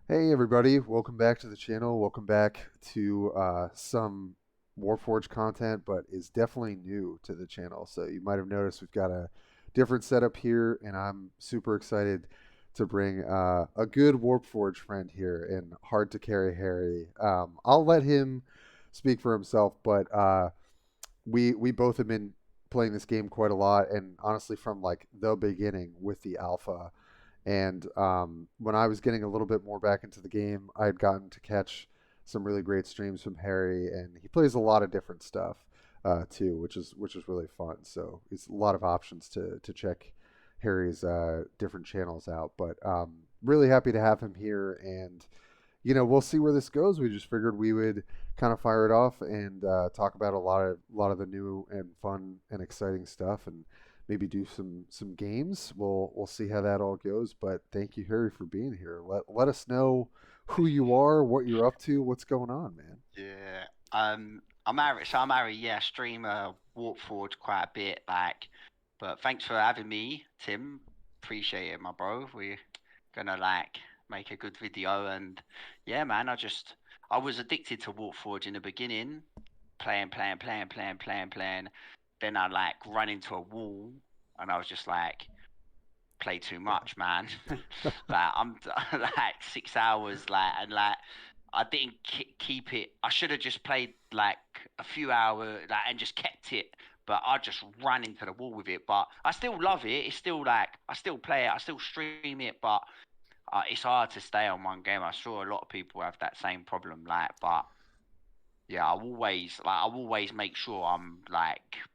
Hey everybody, welcome back to the channel. Welcome back to some Warforge content, but is definitely new to the channel. So you might have noticed we've got a different setup here, and I'm super excited to bring a good Warpforge friend here in Hard to Carry Harry. I'll let him speak for himself, but we both have been playing this game quite a lot, and honestly, from like the beginning with the alpha. And when I was getting a little bit more back into the game, I had gotten to catch some really great streams from Harry, and he plays a lot of different stuff too, which is really fun. So it's a lot of options to check Harry's different channels out. But really happy to have him here, and we'll see where this goes. We just figured we would kind of fire it off and talk about a lot of the new and fun and exciting stuff, and maybe do some games. We'll see how that all goes. But thank you, Harry, for being here. Let us know who you are, what you're up to, what's going on, man. Yeah. I'm Harry, yeah, stream Warpforge quite a bit, but thanks for having me, Tim. Appreciate it, my bro. We're gonna make a good video and yeah, man, I was addicted to Warpforge in the beginning, playing. Then I run into a wall and I was just play too much, man. I'm like 6 hours, I didn't keep it. I should have just played a few hours, and just kept it. But I just ran into the wall with it. But I still love it. It's still I still play it. I still stream it. But it's hard to stay on one game. I'm sure a lot of people have that same problem. But yeah, I always make sure I'm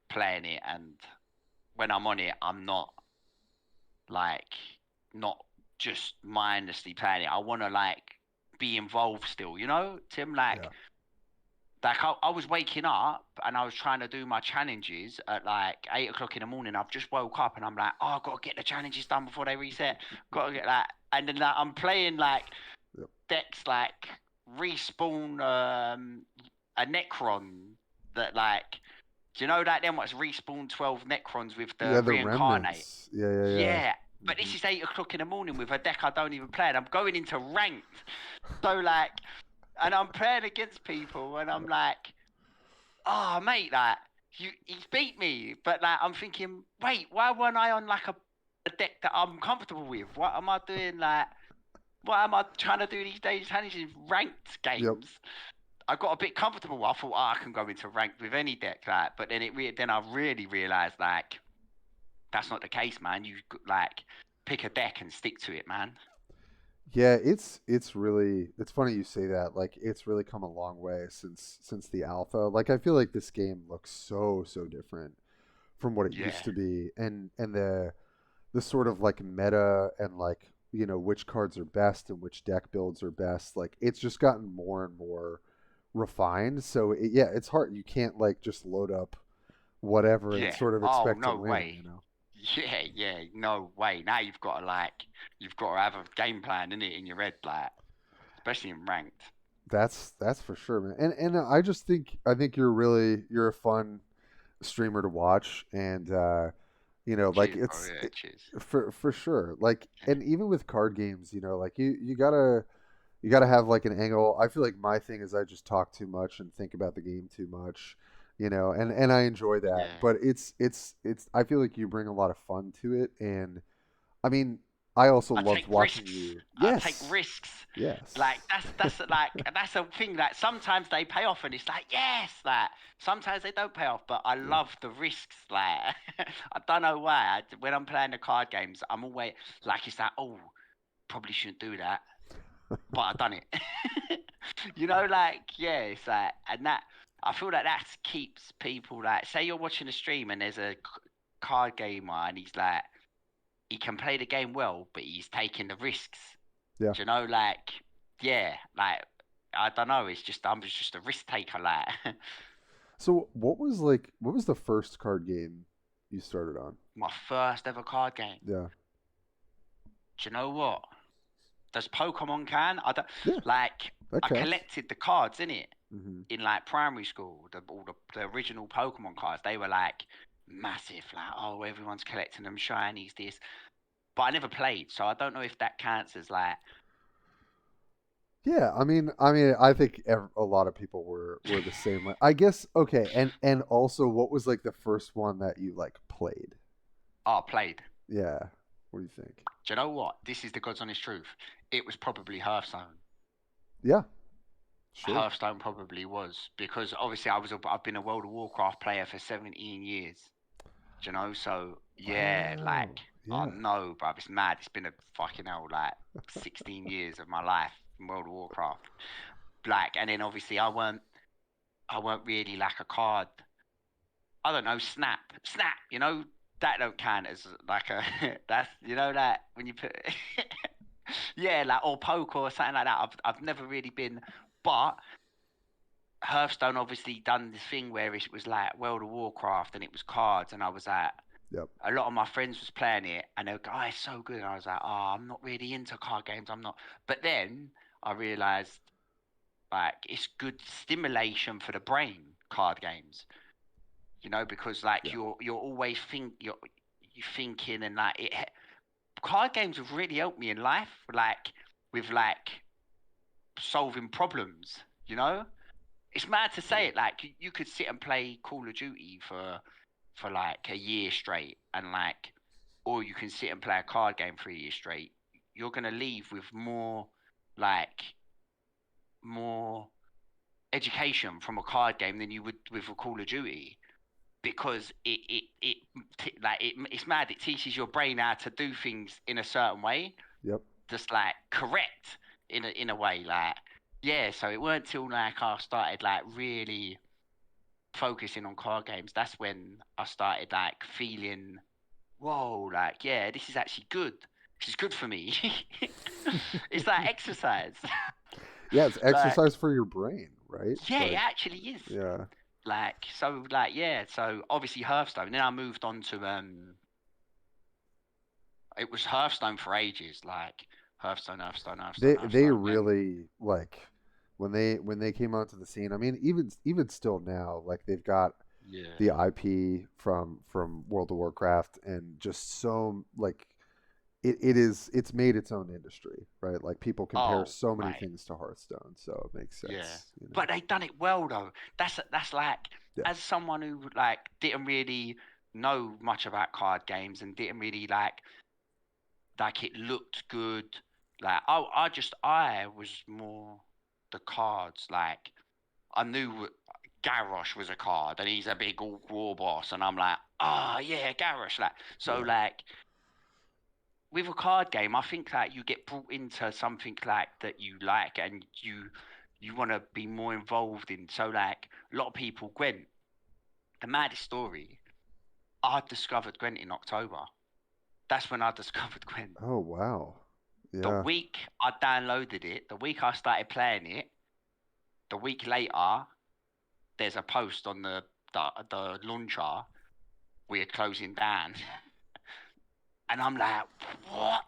playing it, and when I'm on it, I'm like not just mindlessly playing it. I want to be involved still, Tim. Yeah. I was waking up and I was trying to do my challenges at 8 o'clock in the morning. I've just woke up and I'm like, oh, I've got to get the challenges done before they reset. Got to get that, and then I'm playing Yep. decks respawn a Necron that do you know that then what's respawn 12 Necrons with Yeah, the the reincarnate? remnants. Yeah. Yeah, but Hmm. this is 8 o'clock in the morning with a deck I don't even play, and I'm going into ranked. So and I'm playing against people, and I'm like, oh mate, he's beat me. But I'm thinking, wait, why weren't I on a deck that I'm comfortable with? What am I doing? What am I trying to do these days? Challenges ranked Yep. games. I got a bit comfortable. I thought, I can go into ranked with any deck, but then then I really realized that's not the case, man. You pick a deck and stick to it, man. Yeah, it's really it's funny you say that. Like it's really come a long way since the alpha. Like I feel like this game looks so different from what it Yeah, used to be, and the sort of like meta and like which cards are best and which deck builds are best. Like it's just gotten more and more refined. So yeah, it's hard. You can't like just load up whatever and yeah. sort of Oh expect to no win. way. Yeah, no way. Now you've got to have a game plan in it in your head, especially in ranked. That's for sure, man. And I think you're a fun streamer to watch, and like Cheers, bro. Yeah, cheers. for sure. Like, and even with card games, like you gotta have like an angle. I feel like my thing is I just talk too much and think about the game too much, and I enjoy that. Yeah. But it's I feel like you bring a lot of fun to it, and I mean I also I loved take watching risks. you. I take Yes, risks. yes, That's a thing that sometimes they pay off and it's yes, sometimes they don't pay off, but I yeah. love the risks. I don't know why. When I'm playing the card games, I'm always it's oh, probably shouldn't do that, but I've done it. Yeah, it's and that I feel like that keeps people say you're watching a stream and there's a card gamer and he can play the game well, but he's taking the risks. Yeah. Do you know, yeah, I don't know. I'm just a risk taker, So what was the first card game you started on? my first ever card game. Yeah. Do you know what? Does Pokemon can? I don't Yeah, like. that I counts. collected the cards in it Hmm. in primary school. All the original Pokemon cards. They were massive. Oh, everyone's collecting them. Shinies, this. But I never played, so I don't know if that counts as Yeah, I think a lot of people were the same way. I guess okay, and also, what was like the first one that you like played? Oh, played. Yeah, what do you think? Do you know what? This is the God's honest truth. It was probably Hearthstone. Yeah, sure. Hearthstone probably was because obviously I've been a World of Warcraft player for 17 years. Do you know? So yeah, like Wow. I Yeah. know, bruv, it's mad. It's been a fucking hell, like 16 years of my life in World of Warcraft. Like, and then obviously I weren't really like a card. I don't know, snap. You know that don't count as like a that's that when you put yeah, like or poke or something like that. I've never really been, but Hearthstone obviously done this thing where it was like World of Warcraft and it was cards, and I was like, Yep. a lot of my friends was playing it, and they were like, oh, it's so good. And I was like, oh, I'm not really into card games. I'm not. But then I realized like it's good stimulation for the brain. Card games, because like Yeah. you're always you're thinking and like card games have really helped me in life, like with like solving problems. You know, it's mad to say it. Like you could sit and play Call of Duty for like a year straight, and like, or you can sit and play a card game for a year straight. You're gonna leave with like, more education from a card game than you would with a Call of Duty because it's mad. It teaches your brain how to do things in a certain way, Yep. just like correct in a way. Like yeah, so it weren't till like I started like really focusing on card games. That's when I started like feeling, whoa, like yeah, this is actually good. This is good for me. It's like exercise. Yeah, it's Like exercise for your brain, right? yeah, it Like, actually is. yeah. Like so, like yeah. So obviously Hearthstone. Then I moved on to it was Hearthstone for ages. Like Hearthstone, Hearthstone, Hearthstone, They Hearthstone. Then really like when they came onto the scene. I mean, even still now, like they've got yeah. the IP from World of Warcraft, and just so like it's made its own industry, right? Like people compare Oh, so many mate. things to Hearthstone, so it makes Yeah. sense. But they done it well though. That's like Yeah. as someone who like didn't really know much about card games and didn't really like it looked good. Like I was more the cards. Like I knew Garrosh was a card and he's a big war boss, and I'm like, oh yeah, Garrosh. Like so, Yeah. like with a card game, I think that you get brought into something like that you like and you want to be more involved in. So like a lot of people, Gwent, the maddest story. I discovered Gwent in October. That's when I discovered Gwent. Oh wow. The Yeah. week I downloaded it, the week I started playing it, the week later, there's a post on the launcher. We're closing down, and I'm like, what?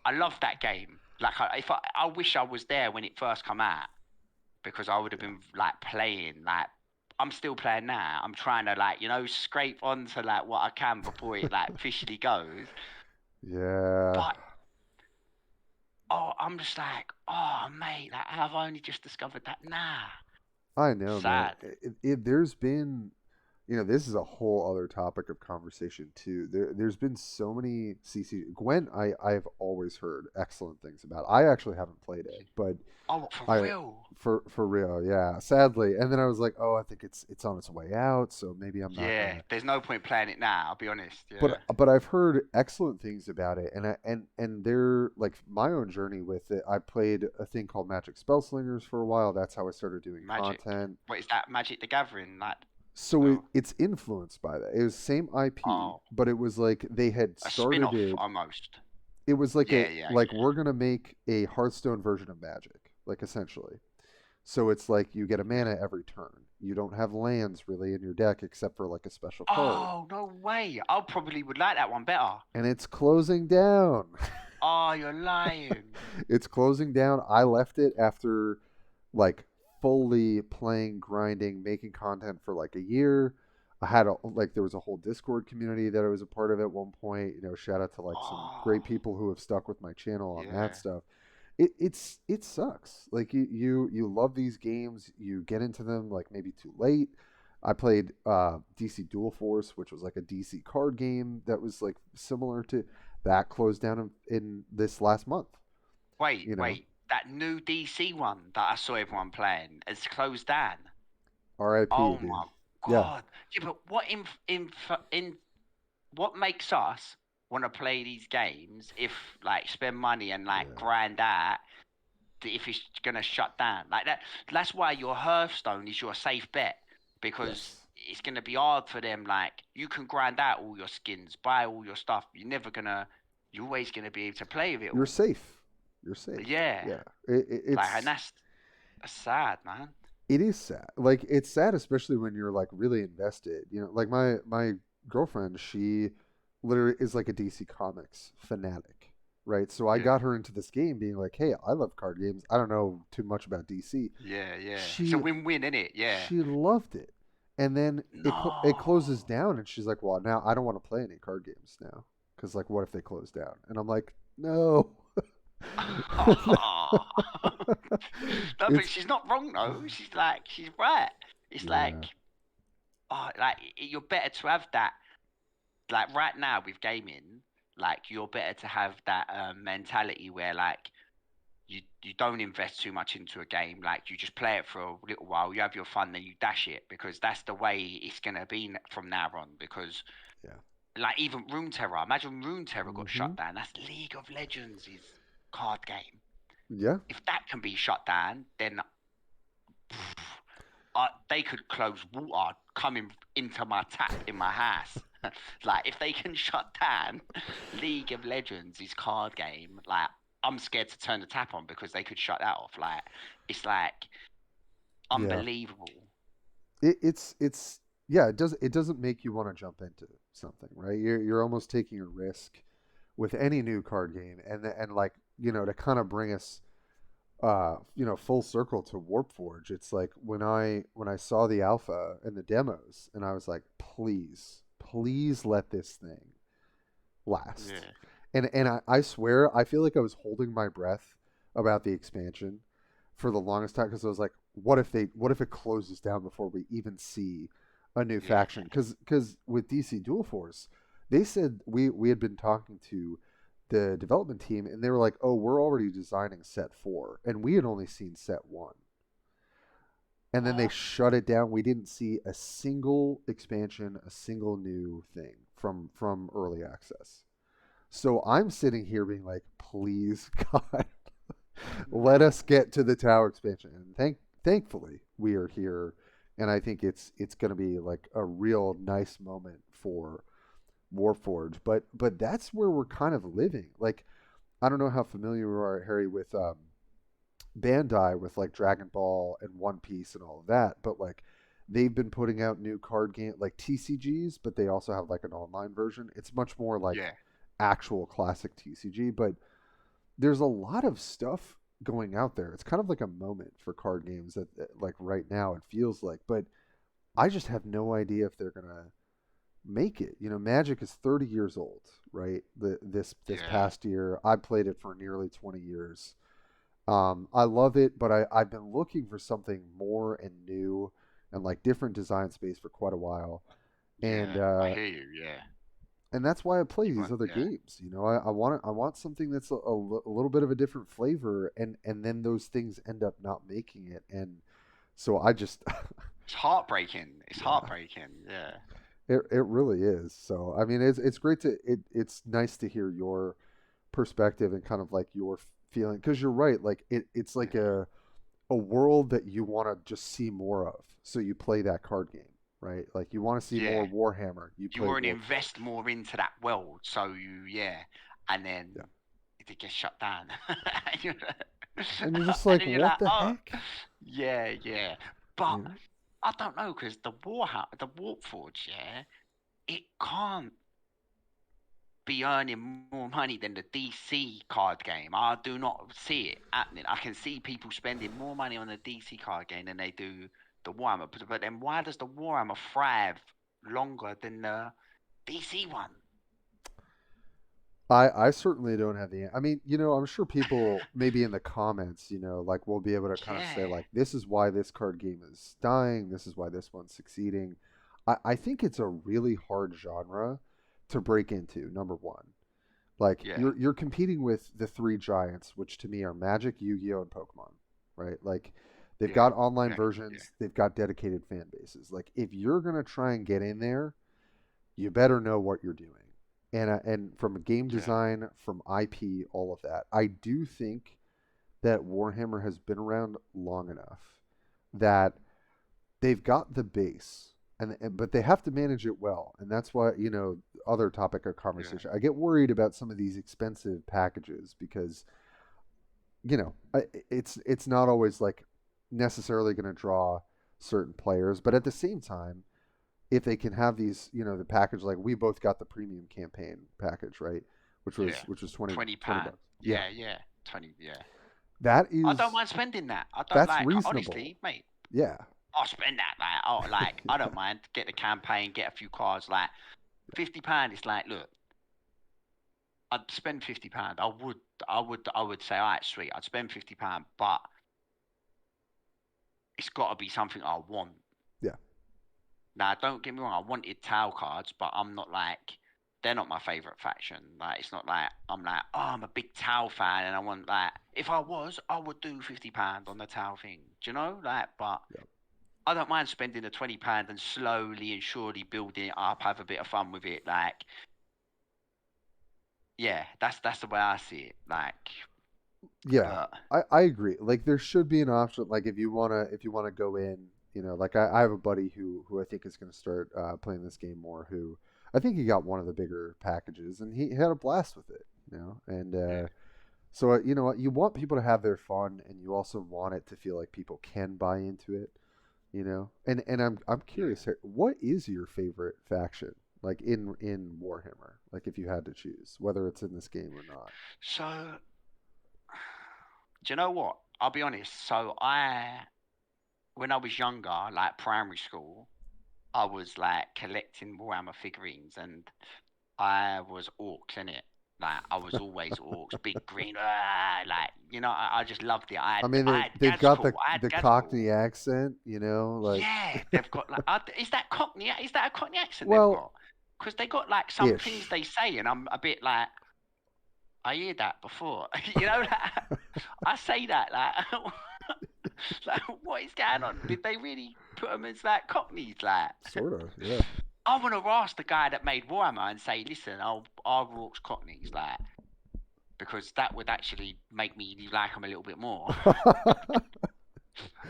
I love that game. Like, I wish I was there when it first come out because I would have Yeah. been like playing. Like, I'm still playing now. I'm trying to like scrape onto like what I can before it like officially goes. Yeah. But oh, I'm just like, oh mate, like I've only just discovered that now. I know, man. Sad. There's been, this is a whole other topic of conversation too. There's been so many CC Gwent. I've always heard excellent things about. I actually haven't played it, but Oh, for I real? for real, yeah. Sadly, and then I was like, oh, I think it's on its way out, so maybe I'm not Yeah. gonna. There's no point playing it now. I'll be honest. Yeah. But I've heard excellent things about it, and they're like my own journey with it. I played a thing called Magic Spellslingers for a while. That's how I started doing Magic. content. What is that? Magic the Gathering? Like, So oh, it's influenced by that. It was same IP, oh, but it was like they had a started spin-off it. almost. It was like Yeah, yeah, we're gonna make a Hearthstone version of Magic, like essentially. So it's like you get a yeah. mana every turn. You don't have lands really in your deck except for like a special card, Oh, no way. I probably would like that one better. and it's closing down. Oh, you're lying. It's closing down. I left it after like fully playing, grinding, making content for like a year. I had there was a whole Discord community that I was a part of at one point. Shout out to like some Oh, great people who have stuck with my channel on that yeah. stuff. it sucks. Like you love these games, you get into them like maybe too late. I played DC Dual Force, which was like a DC card game that was like similar to that, closed down in this last month. Wait, You know, wait. That new DC one that I saw everyone playing has closed down. R.I.P. Oh dude. my Yeah, god. Yeah, but what in what makes us want to play these games if like spend money and like yeah, grind out if it's gonna shut down like that? That's why your Hearthstone is your safe bet because yes. it's gonna be hard for them. Like you can grind out all your skins, buy all your stuff. You're always gonna be able to play with it You're all. safe. You're safe. Yeah, Yeah, like and that's sad, man. it is sad. Like it's sad, especially when you're like really invested. You know, like my girlfriend, she literally is like a DC Comics fanatic, right? So I Yeah, got her into this game, being like, "Hey, I love card games. I don't know too much about DC." yeah, yeah. It's a She win-win, isn't it? Yeah. she loved it, and then it closes No. down, and she's like, "Well, now I don't want to play any card games now because like, what if they close down?" And I'm like, "No." No, but It's she's not wrong though. She's right. It's like, yeah, oh, like you're better to have that. Like right now with gaming, like you're better to have that mentality where like you don't invest too much into a game. Like you just play it for a little while, you have your fun, then you dash it because that's the way it's gonna be from now on. Because yeah. like even Rune Terror, imagine Rune Terror got Hmm. shut down. That's League of Legends' card game. Yeah, If that can be shut down, then they could close water coming into my tap in my house. Like if they can shut down League of Legends' card game, like I'm scared to turn the tap on because they could shut that off. Like it's like yeah. unbelievable. It's yeah. It doesn't make you want to jump into something, right? You're almost taking a risk with any new card game, and like to kind of bring us full circle to Warpforge. It's like when I saw the alpha and the demos, and I was like, please let this thing last. Yeah. And I swear, I feel like I was holding my breath about the expansion for the longest time because I was like, what if it closes down before we even see a new Yeah. faction? Because with DC Dual Force, they said we had been talking to the development team and they were like, oh, we're already designing set 4, and we had only seen set 1. And then they What? shut it down. We didn't see a single expansion, a single new thing from early access. So I'm sitting here being like, please, God, let us No. get to the tower expansion. And thankfully we are here, and I think it's going to be like a real nice moment for Warforged. But that's where we're kind of living. Like I don't know how familiar you are, Harry, with Bandai with like Dragon Ball and One Piece and all of that, but like they've been putting out new card game like TCGs, but they also have like an online version. It's much more like Yeah. actual classic TCG, but there's a lot of stuff going out there. It's kind of like a moment for card games that like right now it feels like, but I just have no idea if they're gonna make it. Magic is 30 years old, right? This Yeah. past year, I played it for nearly 20 years. I love it, but I've been looking for something more and new and like different design space for quite a while, and Yeah. I hear you. Yeah. that's why I play You these want? other Yeah. games. I want something that's a little bit of a different flavor, and then those things end up not making it, and so I just It's heartbreaking. It's yeah, heartbreaking. Yeah. it really is. So I mean, it's great it's nice to hear your perspective and kind of like your feeling, because you're right. Like it's like Yeah. a world that you want to just see more of. So you play that card game, right? Like you want to see Yeah. more Warhammer, you You play want to Warforged. invest more into that world, so yeah, and then Yeah. it gets shut down, and you're, And you're just and like, then you're what like, the oh, heck? yeah, yeah, but You know? I don't know because the Warpforge, yeah, it can't be earning more money than the DC card game. I do not see it happening. I can see people spending more money on the DC card game than they do the Warhammer. But then why does the Warhammer thrive longer than the DC one? I certainly don't have the. I mean, I'm sure people maybe in the comments, like we'll be able to kind of say Yeah, like, this is why this card game is dying. This is why this one's succeeding. I think it's a really hard genre to break into. Number one, like yeah, you're competing with the three giants, which to me are Magic, Yu-Gi-Oh, and Pokemon, right? Like they've yeah, got online exactly. Yeah, versions, they've got dedicated fan bases. Like if you're gonna try and get in there, you better know what you're doing. And from a game yeah, design, from IP, all of that, I do think that Warhammer has been around long enough that they've got the base, and but they have to manage it well, and that's why other topic of yeah, conversation. I get worried about some of these expensive packages because it's not always like necessarily going to draw certain players, but at the same time, if they can have these, the package, like we both got the premium campaign package, right? Which was yeah. which was 20 20 £20. bucks. Yeah. Yeah, yeah. 20. Yeah. That I don't is mind spending that. I don't that's like reasonable. honestly, mate. Yeah. I'll spend that. Like, oh, like I don't mind. Get the campaign, get a few cards. Like £50. It's like, look, I'd spend £50. I would say, all right, sweet. I'd spend £50, but it's got to be something I want. Yeah. Now, don't get me wrong. I wanted Tau cards, but I'm not like they're not my favorite faction. Like, it's not like I'm like, oh, I'm a big Tau fan, and I want like if I was, I would do £50 on the Tau thing. Do you know? Like, but Yeah. I don't mind spending the £20 and slowly and surely building it up, have a bit of fun with it. Like, yeah, that's the way I see it. Like, Yeah. but I agree. Like there should be an option. Like if you wanna go in, like I have a buddy who I think is gonna start playing this game more, who I think he got one of the bigger packages and he had a blast with it. And yeah, so you know what, you want people to have their fun, and you also want it to feel like people can buy into it. And I'm yeah. curious here, what is your favorite faction, like in Warhammer, like if you had to choose, whether it's in this game or not? So, do you know what? I'll be honest. When I was younger, like primary school, I was like collecting Warhammer figurines, and I was orcs in it. Like I was always orcs, big green. Like I just loved it. I I had mean, I had they've got Gazpool. I had the Gazpool. Cockney accent, like Yeah, they've got like. Is that Cockney? Is that a Cockney accent they've well, got? Because they got like some things ish. they say, and I'm a bit like, I hear that before. Like, I say that like, like, what is going on? Did they really put them as like Cockneys? Like, Sort of, yeah. I want to ask the guy that made Warhammer and say, listen, I'll Rorke's Cockneys, like, because that would actually make me like them a little bit more.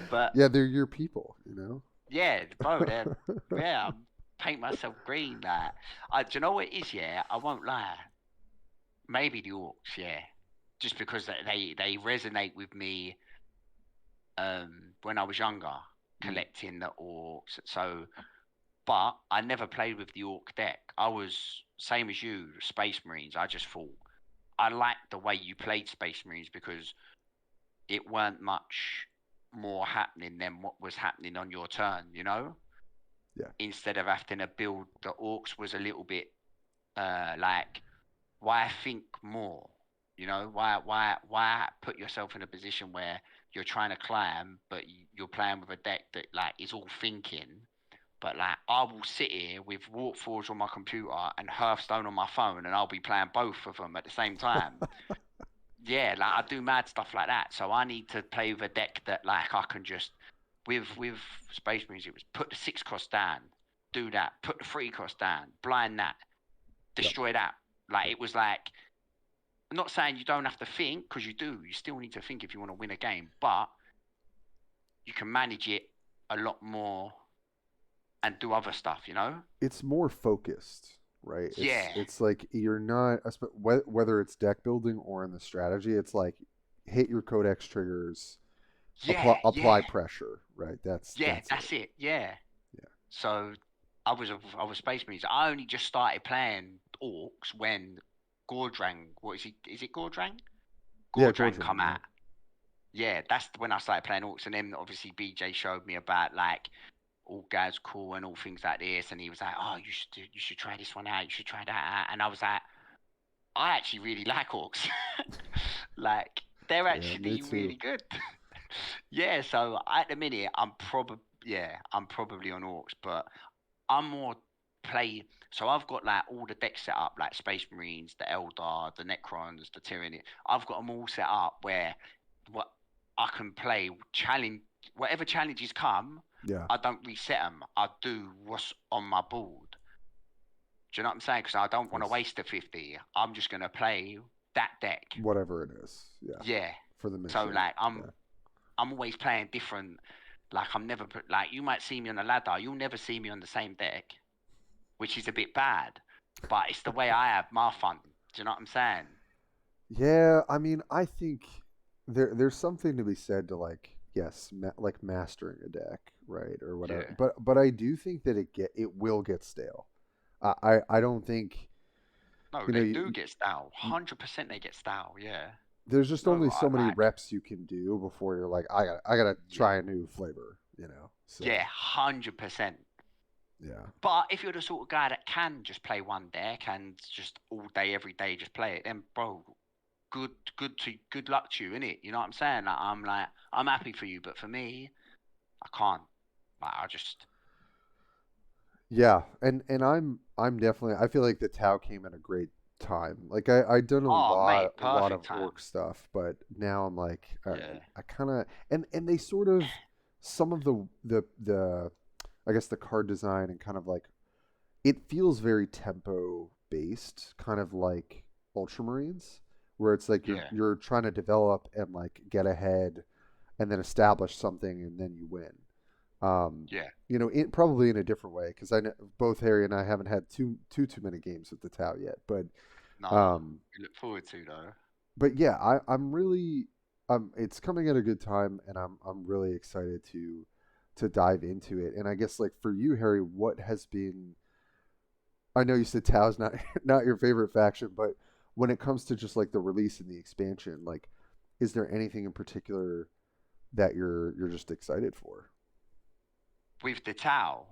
But Yeah, they're your people. yeah, bro, yeah, I'm paint myself green. Like, do you know what it is? Yeah, I won't lie. Maybe the Orcs, yeah, just because they resonate with me. When I was younger, Mm. collecting the Orcs. So, but I never played with the Orc deck. I was same as you, Space Marines. I just thought I liked the way you played Space Marines because it weren't much more happening than what was happening on your turn. Yeah. Instead of having to build the orcs was a little bit like why think more? Why put yourself in a position where you're trying to climb, but you're playing with a deck that like is all thinking. But like I will sit here with Warpforge on my computer and Hearthstone on my phone, and I'll be playing both of them at the same time. Yeah, like I do mad stuff like that. So I need to play with a deck that like I can just with Space Marines. It was put the 6 cost down, do that. Put the 3 cost down, blind that, Yep. destroy that. Like Yep. it was like I'm not saying you don't have to think because you do. You still need to think if you want to win a game, but you can manage it a lot more and do other stuff. It's more focused, right? It's Yeah, it's like you're not whether it's deck building or in the strategy. It's like hit your codex triggers, apply yeah, apply yeah, pressure, right? That's yeah. that's it. That's it. Yeah. Yeah. So I was Space Marines. I only just started playing Orcs when Gordrang. What is he? Is it Gordrang? Yeah, Gordrang Gordon. come Yeah. out. Yeah, that's when I started playing Orcs, and then obviously BJ showed me about like all guys cool and all things like this, and he was like, "Oh, you should try this one out. You should try that out." And I was like, I actually really like orcs. Like they're Yeah, me actually too. really good. Yeah, so at the minute I'm probably on orcs, but I'm more play. So I've got like all the decks set up, like Space Marines, the Eldar, the Necrons, the Tyranny. I've got them all set up where what I can play challenge whatever challenges come. Yeah, I don't reset them. I do what's on my board. Do you know what I'm saying? Because I don't want to because waste the 50. I'm just gonna play that deck. whatever it is, yeah, Yeah. for the So mission. like Yeah, I'm always playing different. Like I'm never like you might see me on a ladder. You'll never see me on the same deck, which is a bit bad. But it's the way I have my fun. Do you know what I'm saying? yeah. I mean, I think there's something to be said to like yes, like mastering a deck, right, or whatever. Yeah. But I do think that it will get stale. I don't think No, you know they do get style. 100% they get style. Yeah. there's just No, only I so many like. reps you can do before you're like I gotta Yeah. try a new flavor, you know. Yeah. So 100%. yeah, But if you're the sort of guy that can just play one deck and just all day, every day, just play it, then bro, good luck to you, innit? You know what I'm saying? Like, I'm happy for you, but for me, I can't. Like, I just, yeah, and I'm definitely I feel like the Tau came at a great time. Like I'd done a oh mate, lot of perfect orc time. stuff, but now I'm like Yeah, I kind of and they sort of some of the I guess the card design and kind of like it feels very tempo based, kind of like Ultramarines, where it's like yeah, you're trying to develop and like get ahead and then establish something and then you win. Um, yeah. probably in a different way because I know both Harry and I haven't had too many games with the Tau yet, Nah, um, we look forward to though. but yeah, I'm really it's coming at a good time and I'm really excited to dive into it. And I guess like for you, Harry, what has been I know you said Tau's not not your favorite faction, but when it comes to just like the release and the expansion, like, is there anything in particular that you're just excited for? With the Tau,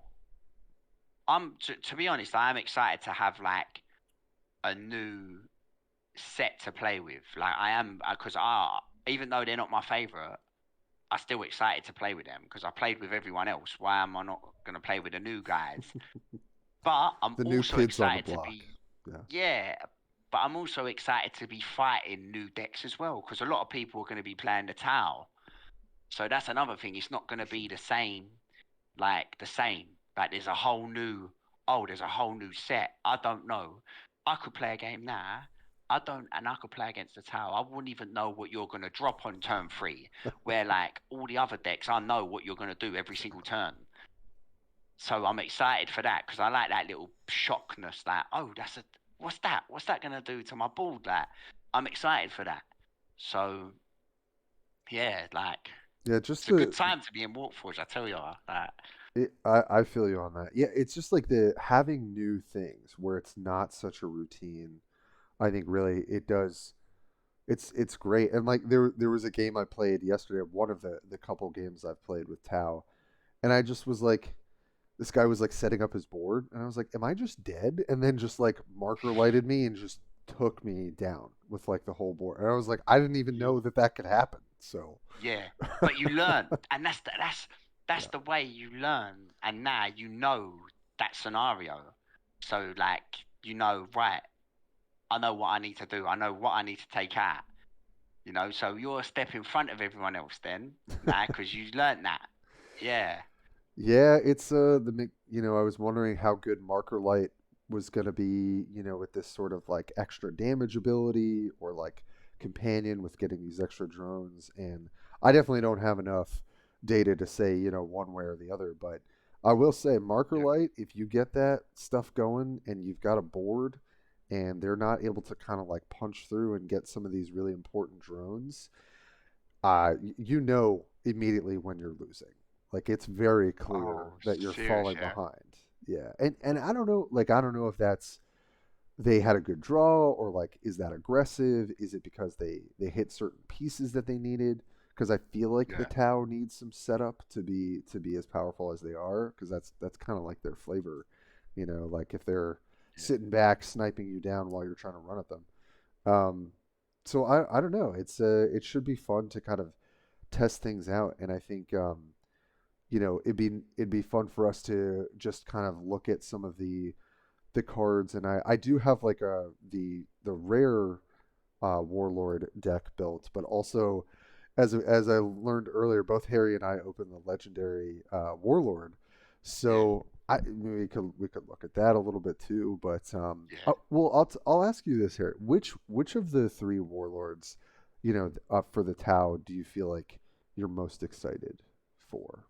to be honest, I am excited to have like a new set to play with. Like I am, because even though they're not my favorite, I'm still excited to play with them because I played with everyone else. Why am I not going to play with the new guys? But I'm The new also kids on the excited to block. be, Yeah. yeah. But I'm also excited to be fighting new decks as well because a lot of people are going to be playing the Tau. So that's another thing. It's not going to be the same, like the same. Like there's a whole new set. I don't know. I could play a game now. I don't, and I could play against the Tower. I wouldn't even know what you're going to drop on turn three. Where like all the other decks, I know what you're going to do every single turn. So I'm excited for that because I like that little shockness. Like, oh, that's a what's that? What's that going to do to my board? Like, I'm excited for that. So yeah, like Yeah, just it's a good the time to be in Warpforge. I tell you, like, I feel you on that. Yeah, it's just like the having new things where it's not such a routine. I think really it does. It's great. And like there was a game I played yesterday, one of the couple games I've played with Tau, and I just was like, this guy was like setting up his board, and I was like, am I just dead? And then just like marker lighted me and just took me down with like the whole board, and I was like, I didn't even you know that that could happen. So Yeah, but you learn, and that's yeah, the way you learn. And now you know that scenario, so like right? I know what I need to do. I know what I need to take out. So you're a step in front of everyone else then now because you learned that. Yeah, yeah, it's I was wondering how good marker light was going to be, with this sort of like extra damage ability or like companion with getting these extra drones. And I definitely don't have enough data to say, one way or the other, but I will say marker yeah, light, if you get that stuff going and you've got a board and they're not able to kind of like punch through and get some of these really important drones, you know immediately when you're losing. Like it's very clear oh, that you're serious, falling yeah. behind. Yeah, and I don't know, like I don't know if that's they had a good draw or like is that aggressive? Is it because they hit certain pieces that they needed? Because I feel like the Yeah, Tau needs some setup to be as powerful as they are. Because that's kind of like their flavor, like if they're yeah. sitting back sniping you down while you're trying to run at them. Um, so I don't know. It should be fun to kind of test things out, and I think it'd be fun for us to just kind of look at some of the cards, and I do have like the rare warlord deck built, but also as I learned earlier, both Harry and I opened the legendary warlord, Yeah, so we could look at that a little bit too. But yeah. well, I'll ask you this, Harry: which of the three warlords, for the Tau, do you feel like you're most excited for,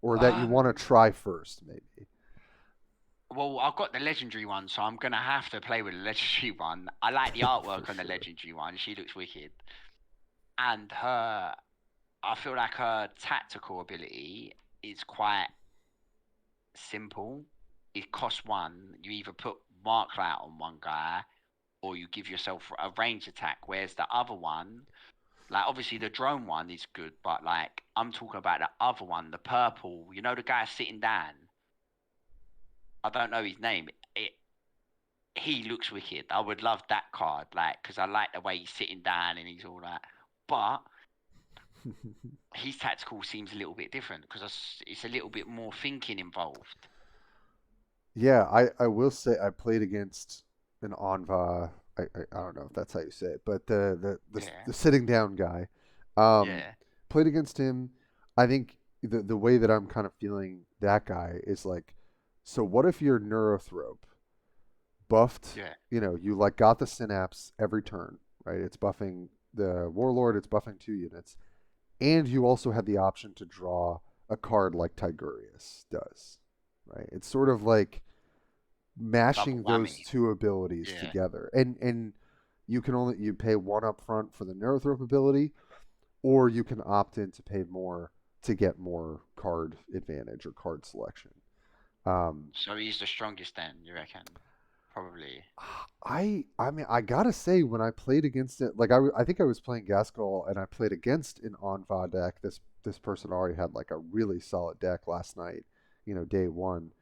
or that you want to Um, try first, maybe? well, I've got the legendary one, so I'm gonna have to play with the legendary one. I like the For artwork on the sure. legendary one. She looks wicked, and I feel like her tactical ability is quite simple. It costs one. You either put mark light on one guy, or you give yourself a range attack. Whereas the other one, like obviously the drone one is good, but like I'm talking about the other one, the purple. You know the guy sitting down. I don't know his name. He looks wicked. I would love that card, like, because I like the way he's sitting down and he's all that. But his tactical seems a little bit different because it's a little bit more thinking involved. Yeah, I will say I played against an Anva. I don't know if that's how you say it, but Yeah, the sitting down guy. Um, yeah, played against him. I think the way that I'm kind of feeling that guy is like, so what if your Neurothrope buffed? yeah. You like got the synapse every turn, right? It's buffing the Warlord. It's buffing 2 units, and you also had the option to draw a card like Tigurius does, right? It's sort of like Double mashing those whammy. two abilities Yeah. together. And you pay one up front for the Neurothrope ability, or you can opt in to pay more to get more card advantage or card selection. Um, So he's the strongest then, you reckon? Probably. I mean I gotta say when I played against it, like I think I was playing Gaskell and I played against an Anva deck. This person already had like a really solid deck last night, day one.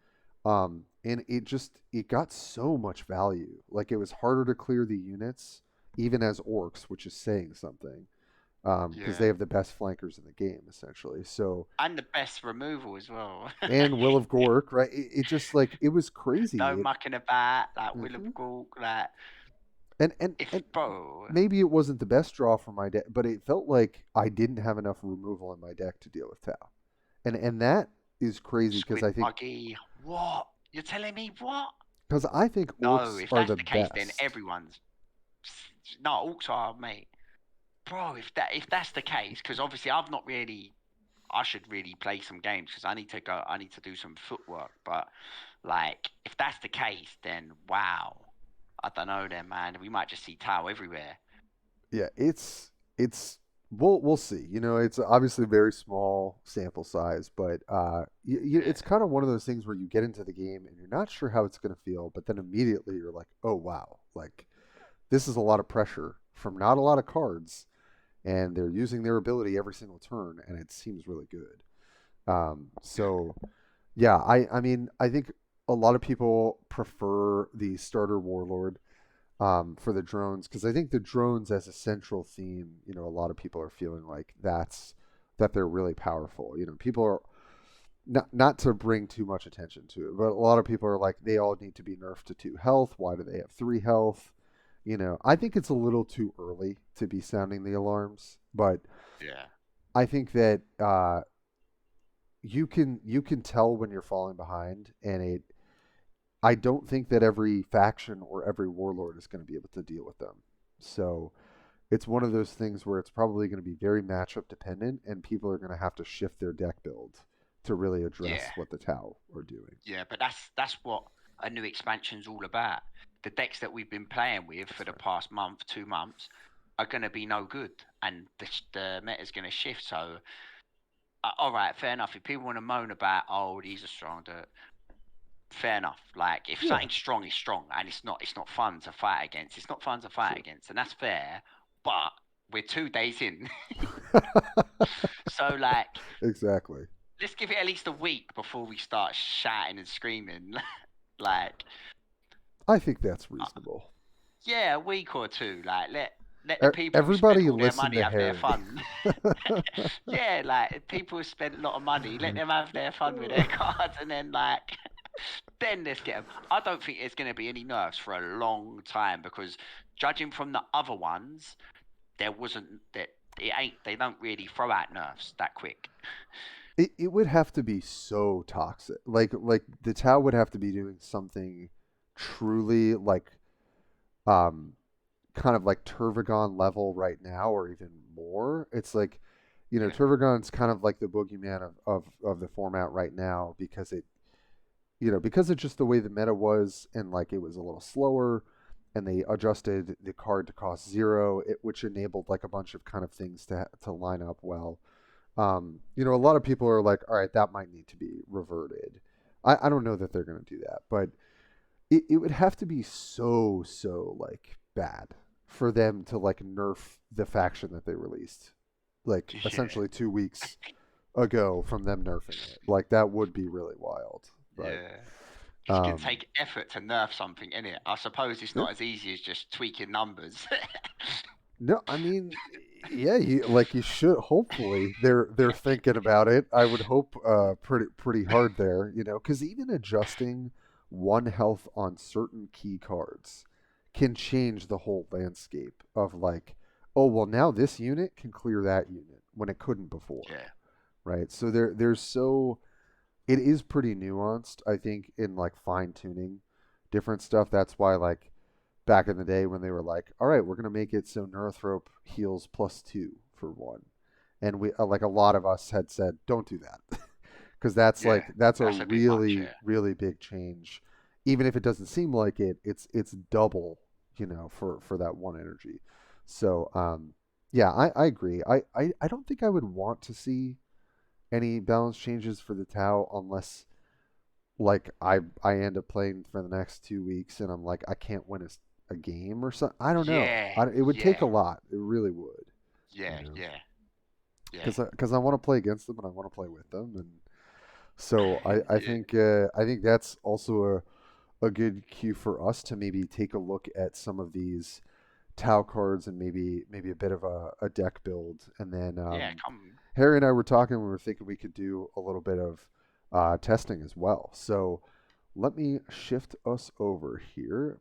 And it got so much value. Like it was harder to clear the units, even as orcs, which is saying something, because they Yeah. have the best flankers in the game essentially. So And the best removal as well. and Will of Gork, right? It just like it was No crazy. mucking about, like Will of Mhm. Gork, like And and if and bro, maybe it wasn't the best draw for my deck, but it felt like I didn't have enough removal in my deck to deal with Tau, and that is crazy Squid Buggy, what? You're telling me what? because I think No, orcs if are that's the the case, then best. everyone's no Orcs are mate, bro. If that's the case, because obviously I've not really, I should really play some games because I need to go, I need to do some footwork. But like, if that's the case, then wow, I don't know, then man, we might just see Tau everywhere. Yeah, it's we'll see. It's obviously a very small sample size, but it's Yeah, kind of one of those things where you get into the game and you're not sure how it's going to feel, but then immediately you're like, oh wow, like this is a lot of pressure from not a lot of cards, and they're using their ability every single turn, and it seems really good. yeah, So yeah, I mean I think a lot of people prefer the starter warlord for the drones because I think the drones as a central theme, a lot of people are feeling like that they're really powerful. People are not to bring too much attention to it, but a lot of people are like they all need to be nerfed to 2 health. Why do they have 3 health? I think it's a little too early to be sounding the alarms, but yeah, I think that you can tell when you're falling behind, and I don't think that every faction or every warlord is going to be able to deal with them. So it's one of those things where it's probably going to be very matchup dependent, and people are going to have to shift their deck build to really yeah, address what the Tau are doing. yeah. But that's what a new expansion's all about. The decks that we've been playing with for That's the right. past month, 2 months, are going to be no good, and the meta's going to shift. So, all right, fair enough. If people want to moan about, oh, these are strong, fair enough. Like if Yeah, something's strong is strong, and it's not fun to fight against. It's not fun to fight sure. against, and that's fair. But we're 2 days in, so like Exactly. let's give it at least a week before we start shouting and screaming. Like I think that's uh, reasonable. yeah, a week or two. Like let the people who spent Everybody all their listen money to have their Harry. fun. Yeah, like people who spent a lot of money, let them have their fun with their cards, and then like then let's get them. I don't think there's going to be any nerfs for a long time because judging from the other ones, there wasn't that it ain't. They don't really throw out nerfs that quick. It would have to be so toxic. Like the Tau would have to be doing something truly like um kind of like Turvagon level right now or even more. It's like, Yeah, Turvagon's kind of like the boogeyman of the format right now because because of just the way the meta was and like it was a little slower and they adjusted the card to cost zero, which enabled like a bunch of kind of things to line up well. A lot of people are like, all right, that might need to be reverted. I don't know that they're going to do that, but it would have to be so like bad for them to like nerf the faction that they released like yeah, essentially 2 weeks ago from them nerfing it. Like that would be really wild. But yeah. It's gonna um take effort to nerf something, innit? I suppose it's yeah, not as easy as just tweaking numbers. no, I mean, yeah, you should hopefully they're thinking about it. I would hope pretty hard there, cuz even adjusting one health on certain key cards can change the whole landscape of like, oh, well now this unit can clear that unit when it couldn't before, Yeah, right? So there's so it is pretty nuanced, I think, in like fine tuning different stuff. That's why like back in the day when they were like, all right, we're gonna make it so Neurthrope heals +2 for one, and we like a lot of us had said, don't do that, because yeah. that's a That's a bit much, really yeah. really big change. Even if it doesn't seem like it, it's double, for that one energy. So yeah, I agree. I don't think I would want to see any balance changes for the Tau unless like I end up playing for the next 2 weeks and I'm like I can't win a game or something. I don't know. Yeah, It would take yeah, a lot. It really would. yeah, yeah, yeah. Because I want to play against them and I want to play with them, and so Yeah. I think that's also a good cue for us to maybe take a look at some of these Tau cards and maybe a bit of a deck build, and then Yeah, come. Harry and I were talking. We were thinking we could do a little bit of testing as well. So let me shift us over here.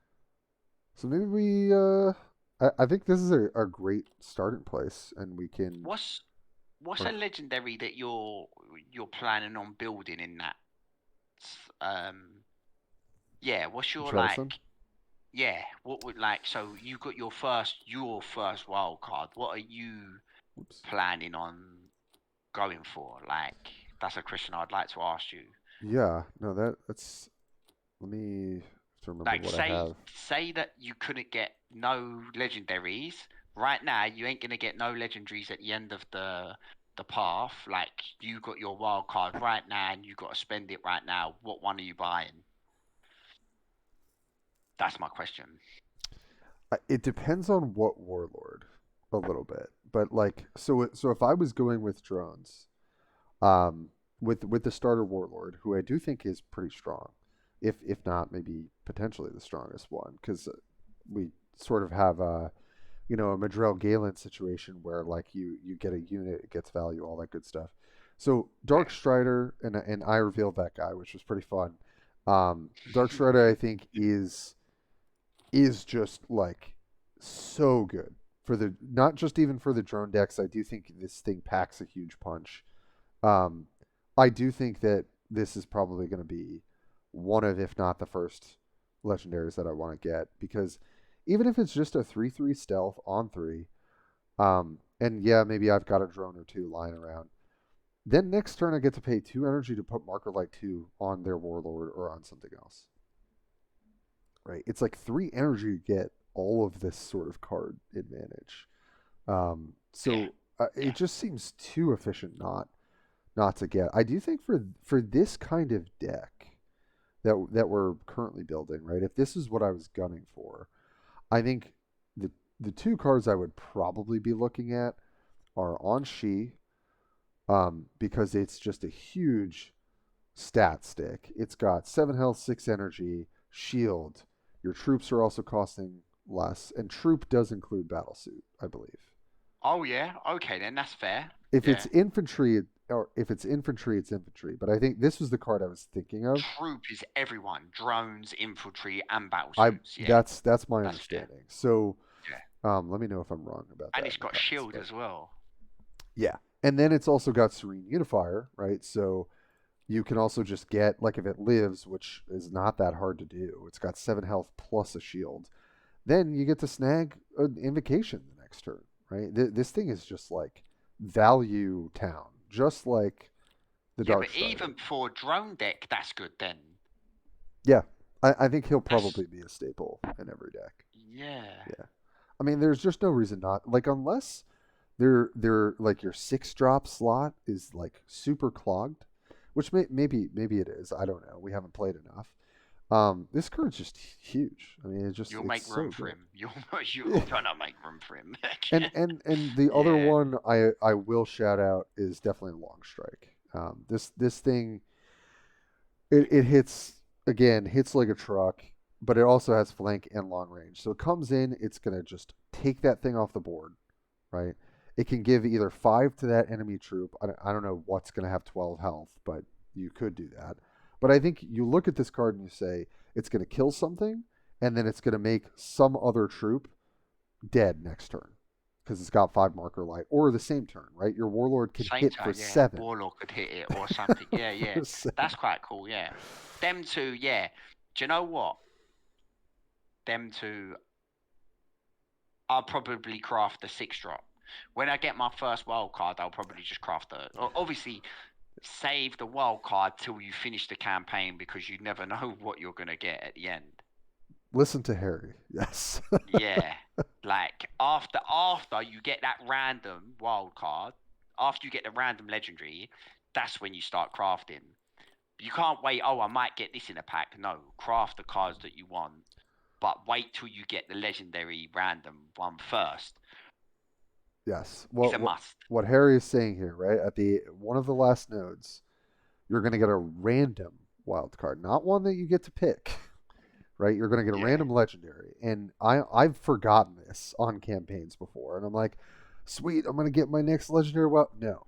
So maybe I think this is a great starting place, and we can. What's what's Or a legendary that you're planning on building in that? Um, yeah. What's your jettison. like? Yeah. What would like? So you got your first wild card. What are you Oops. planning on going for? Like, that's a question I'd like to ask you. Yeah. No, that's. Let me have to remember Like, what I say have. say that you couldn't get no legendaries right now. You ain't gonna get no legendaries at the end of the path. Like, you got your wild card right now, and you got to spend it right now. What one are you buying? That's my question. It depends on what warlord, a little bit, but like so if I was going with drones, um, with the starter warlord, who I do think is pretty strong, if not maybe potentially the strongest one, because we sort of have a Madrell Galen situation where like you get a unit, it gets value, all that good stuff. So Dark Strider and I revealed that guy, which was pretty fun. Dark Strider I think is just like so good for the not just even for the drone decks. I do think this thing packs a huge punch. Um, I do think that this is probably going to be one of, if not the first legendaries that I want to get because even if it's just a 3/3 stealth on three, and yeah, maybe I've got a drone or two lying around. Then next turn I get to pay 2 energy to put Marker Light 2 on their Warlord or on something else. Right? It's like 3 energy to get all of this sort of card advantage. Yeah, So yeah, it just seems too efficient not to get. I do think for this kind of deck that we're currently building, right? If this is what I was gunning for, I think the two cards I would probably be looking at are on She, because it's just a huge stat stick. It's got 7 health, 6 energy, shield. Your troops are also costing less, and troop does include battlesuit, I believe. Oh yeah. Okay, then that's fair. If it's Yeah. infantry, or if it's infantry, it's infantry. But I think this was the card I was thinking of. Troop is everyone: drones, infantry, and I battlesuits. Yeah, that's my that's fair. understanding. So Yeah, let me know if I'm wrong about and that it's in the got comments. shield But as well. yeah, and then it's also got Serene Unifier, right? So you can also just get, like, if it lives, which is not that hard to do. It's got 7 health plus a shield. Then you get to snag an invocation the next turn, right? This thing is just like value town, just like the Yeah, Dark but Strider. even for drone deck, that's good then. Yeah, I think he'll That's probably be a staple in every deck. yeah. Yeah, I mean, there's just no reason not, like, unless they're like your 6 drop slot is like super clogged, which maybe it is. I don't know. We haven't played enough. This card's just huge. I mean, You'll it's make room so for good. him. You're gonna make room for him. And the other Yeah. one I will shout out is definitely Long Strike. This thing, it hits like a truck, but it also has flank and long range. So it comes in, it's gonna just take that thing off the board, right? It can give either 5 to that enemy troop. I don't know what's gonna have 12 health, but you could do that. But I think you look at this card and you say it's gonna kill something, and then it's gonna make some other troop dead next turn because it's got 5 marker light, or the same turn, right? Your warlord can Same hit for time, yeah. 7. Warlock could hit it or something. Yeah, yeah. For 7. That's quite cool, yeah. Them two, yeah. Do you know what? Them two, I'll probably craft the 6 drop. When I get my first wild card, I'll probably just craft the. Obviously, save the wild card till you finish the campaign because you never know what you're gonna get at the end. Listen to Harry. Yes. Yeah, like after you get that random wild card, after you get the random legendary, that's when you start crafting. You can't wait. Oh, I might get this in a pack. No, craft the cards that you want, but wait till you get the legendary random one first. Yes. It's a must. What Harry is saying here, right? At the one of the last nodes, you're going to get a random wild card, not one that you get to pick. Right? You're going to get a Yeah. random legendary. And I've forgotten this on campaigns before, and I'm like, sweet, I'm going to get my next legendary. Well, no.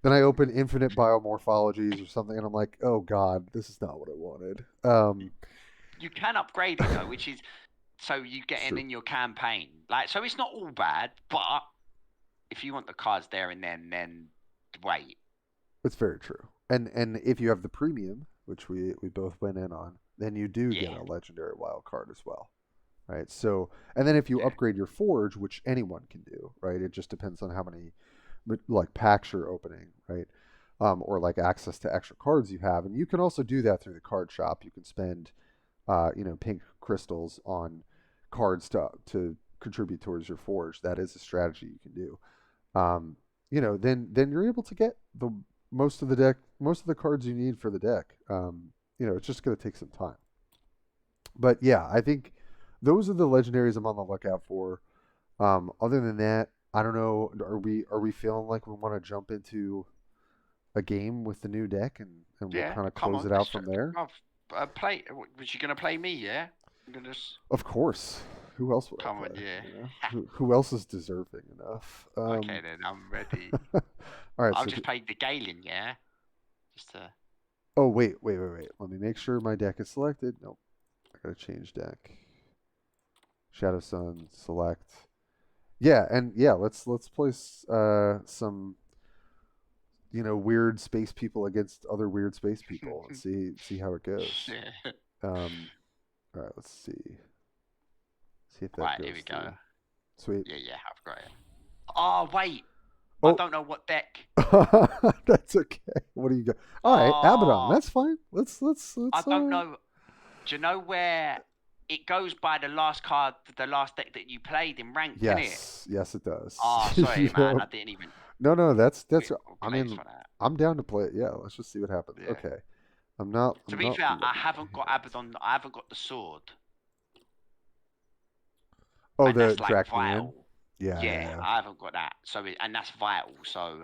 Then I open infinite biomorphologies or something, and I'm like, oh god, this is not what I wanted. You can upgrade it though, which is so you get True. in your campaign. Like, so it's not all bad, but if you want the cards there and then wait. It's very true. And if you have the premium, which we both went in on, then you do get Yeah. a legendary wild card as well. Right? So, and then if you Yeah. upgrade your forge, which anyone can do, right? It just depends on how many like packs you're opening, right? Or like access to extra cards you have, and you can also do that through the card shop. You can spend, pink crystals on cards to contribute towards your forge. That is a strategy you can do. Um, then you're able to get the most of the cards you need for the deck. It's just going to take some time. But yeah, I think those are the legendaries I'm on the lookout for. Other than that, I don't know. Are we feeling like we want to jump into a game with the new deck, and we'll Yeah. kind of Come close on. it out from there? Play. Was you gonna play me? Yeah. I'm gonna just Of course. Who else would I come on. play? Yeah. Who else is deserving enough? Okay then. I'm ready. All right. I'll So, just play the Galen. Yeah. Just to. oh wait. Let me make sure my deck is selected. Nope. I gotta change deck. Shadow Sun. Select. Yeah, and yeah. Let's play some weird space people against other weird space people and see how it goes. Yeah. All right. Let's see if that Right. Here we goes go. through. Sweet. Yeah. I've got it. Oh wait. I Oh, don't know what deck. that's okay. What do you got? All right, Abaddon. Oh. That's fine. I Let's. don't know. Do you know where it goes by the last card, the last deck that you played in ranked, innit? Yes, it does. Oh, sorry, man. Yep. I didn't even No. That's. get I place mean, for that. I'm down to play it. Yeah, let's just see what happens. Yeah. Okay. I'm not. To I'm be not fair, I looking at haven't my got hand. Abaddon. I haven't got the sword, Oh, and the that's like Drachnian. vital. Yeah, Yeah. I haven't got that. So and that's vital. So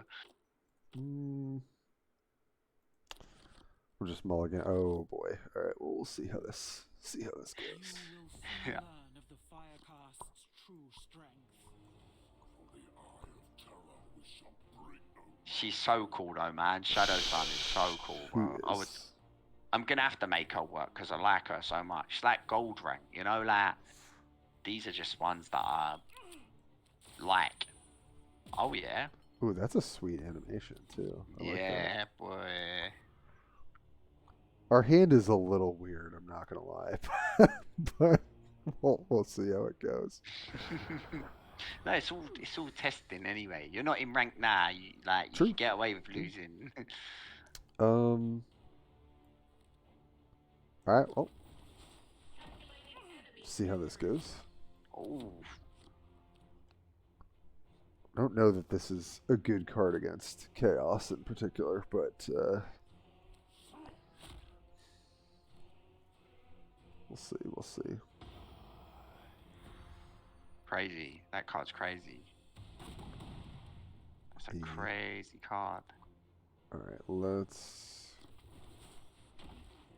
Mm, we're just mulligan. Oh boy. All right. Well, we'll see how this goes. yeah. She's so cool though, man. Shadow Sun is so cool, Who bro. is? I'm gonna have to make her work because I like her so much. She's like gold rank, you know. Like these are just ones that are like, oh yeah, Ooh, that's a sweet animation too. I like that. yeah, boy. Our hand is a little weird. I'm not gonna lie, but we'll see how it goes. No, it's all testing anyway. You're not in rank now. You True. can get away with losing. All right. Well, see how this goes. Oh, I don't know that this is a good card against Chaos in particular, but we'll see. We'll see. crazy. That card's crazy. That's a crazy card. All right, let's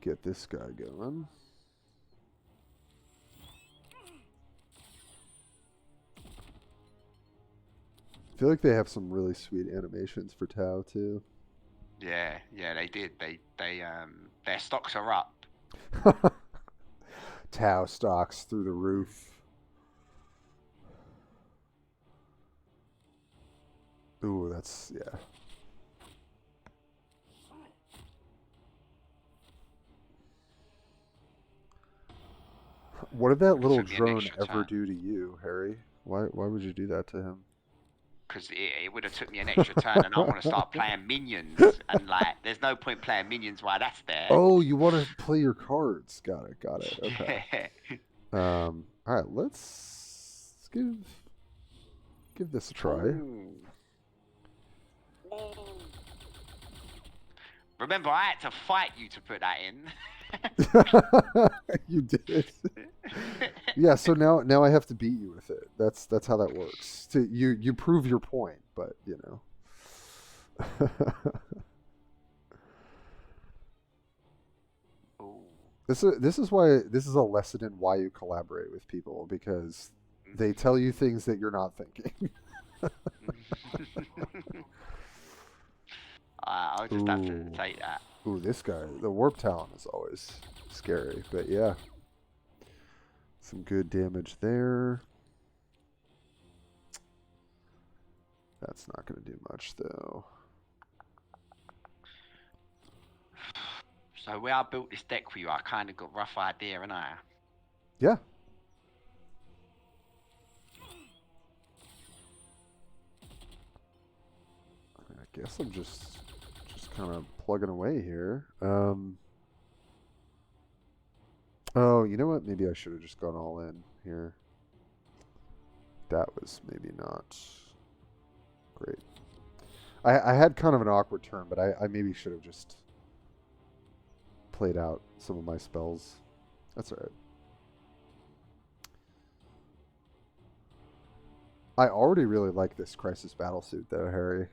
get this guy going. I feel like they have some really sweet animations for Tau too. Yeah, they did. Their stocks are up. Tau stocks through the roof. Ooh, that's yeah. What did that little drone ever do to you, Harry? Why would you do that to him? Because it would have took me an extra turn, and I want to start playing minions, and like, there's no point playing minions while that's there. Oh, you want to play your cards? Got it. Okay. All right, let's give this a try. Ooh. Remember, I had to fight you to put that in. You did. Yeah, so now I have to beat you with it. That's how that works. You prove your point, but you know. This is why this is a lesson in why you collaborate with people, because they tell you things that you're not thinking. I'll just have to take that. Ooh, this guy, the Warp Talon is always scary, but yeah. Some good damage there. That's not going to do much, though. So where I built this deck for you, I kind of got a rough idea, and I. Yeah. I guess I'm just kind of plugging away here. Oh, you know what? Maybe I should have just gone all in here. That was maybe not great. I had kind of an awkward turn, but I maybe should have just played out some of my spells. That's all right. I already really like this Crisis Battlesuit, though, Harry.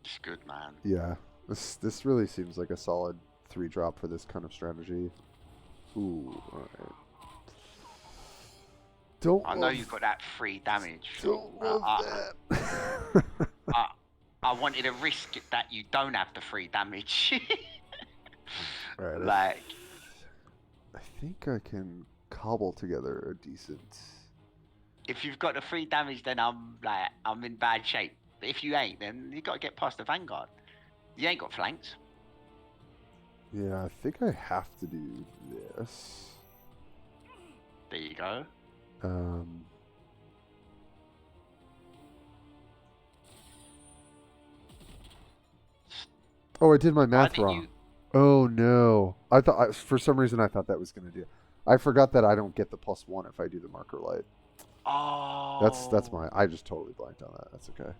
It's good, man. Yeah, this really seems like a solid 3-drop for this kind of strategy. Ooh, all right. I know you've got that free damage. Don't love that. I wanted to risk it that you don't have the free damage. All right, like, I think I can cobble together a decent. if you've got the free damage, then I'm in bad shape. But if you ain't, then you got to get past the Vanguard. You ain't got flanks. Yeah, I think I have to do this. There you go. Oh, I did my math wrong. Oh no! For some reason I thought that was gonna do. I forgot that I don't get the +1 if I do the marker light. Oh. That's my. I just totally blanked on that. That's okay.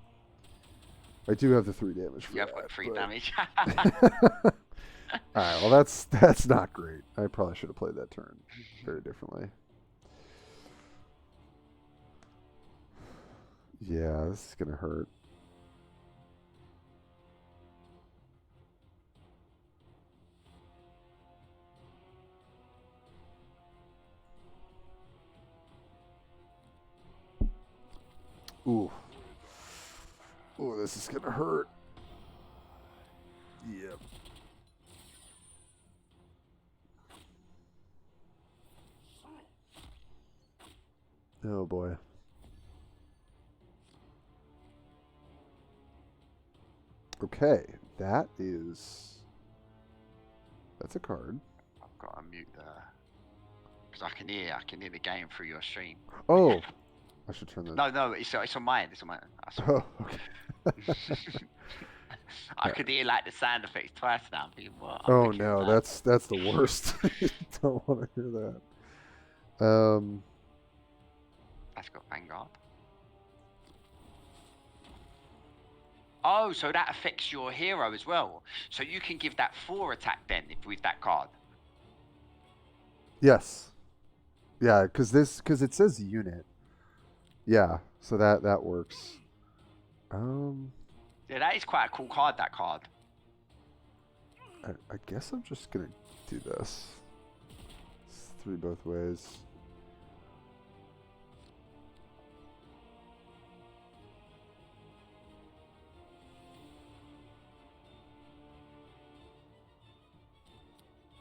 I do have the 3 damage for You have that, got 3 but... damage. Alright, well that's not great. I probably should have played that turn very differently. Yeah, this is gonna hurt. Ooh. Ooh, this is gonna hurt. Yep. Oh boy. Okay, that's a card. I've got to mute because I can hear the game through your stream. Oh, I should turn that. No, it's on mine. It's on mine. Oh, okay. I could hear like the sound effects twice now. People, Oh no, that's the worst. Don't want to hear that. That's got Vanguard. Oh, so that affects your hero as well. So you can give that 4 attack then with that card. Yes. Yeah, because it says unit. Yeah, so that works. Yeah, that is quite a cool card. That card. I guess I'm just gonna do this. It's 3 both ways.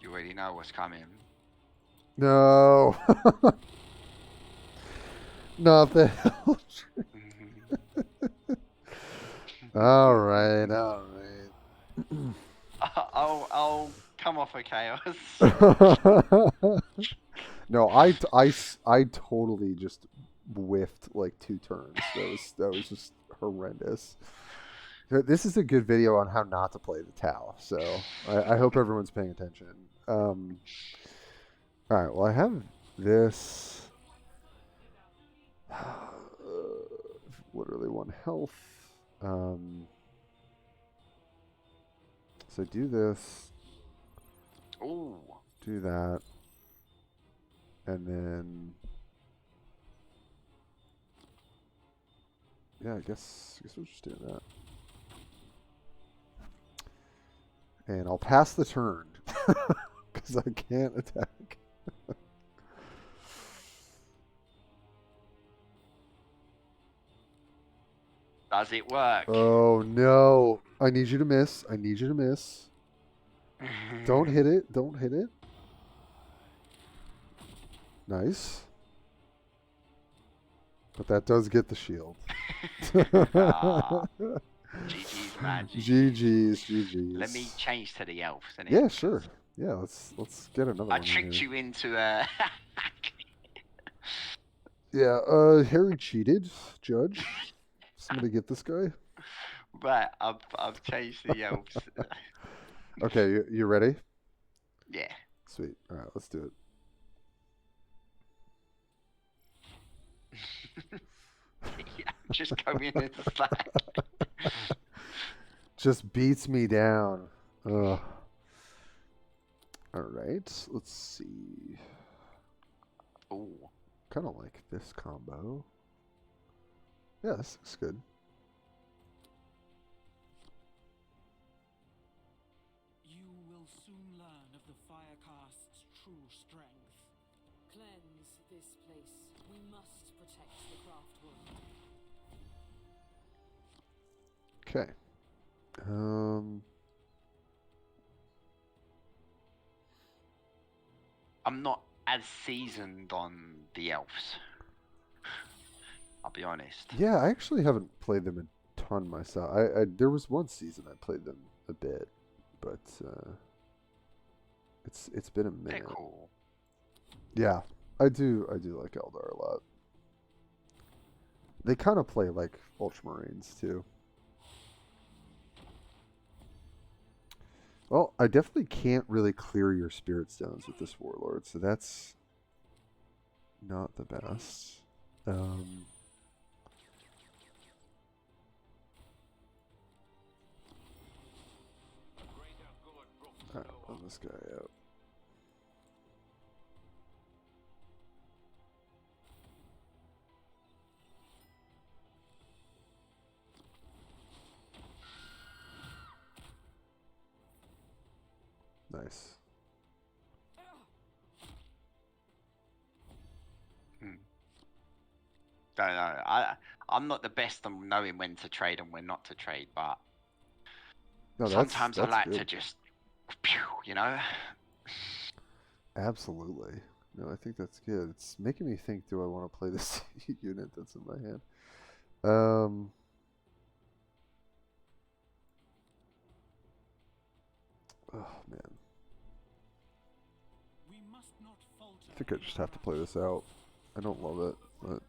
You already know what's coming. No. Not the hell. All right. I'll come off of chaos. No, I totally just whiffed like 2 turns. That was just horrendous. This is a good video on how not to play the Tau, so I hope everyone's paying attention. All right, well I have this. Literally 1 health. So do this. Ooh. Do that. And then yeah, I guess we're just doing that. And I'll pass the turn because I can't attack. Does it work? Oh no! I need you to miss. I need you to miss. Don't hit it. Don't hit it. Nice. But that does get the shield. GG's, man. GG's. Let me change to the elves. Yeah, sure. Yeah, let's get another one. I tricked you into Yeah, Harry cheated, Judge. Somebody get this guy. But I've changed the elves. Okay, you ready? Yeah. Sweet. All right, let's do Yeah, just come in and slack. Just beats me down. Ugh. All right, let's see. Ooh. Kind of like this combo. Yeah, this looks good. You will soon learn of the Firecast's true strength. Cleanse this place. We must protect the craft world. Okay. I'm not as seasoned on the elves. I'll be honest. Yeah, I actually haven't played them a ton myself. I there was one season I played them a bit, but it's been a minute. They're cool. Yeah, I do like Eldar a lot. They kind of play like Ultramarines too. Well, I definitely can't really clear your Spirit Stones with this Warlord, so that's not the best. Alright, run this guy out. Nice. Don't know. I'm not the best on knowing when to trade and when not to trade, but No, sometimes I that's like good. to just, pew, you know. Absolutely. No, I think that's good. It's making me think, do I want to play this unit that's in my hand? Oh, man. We must not falter. I think I just have to play this out. I don't love it, but...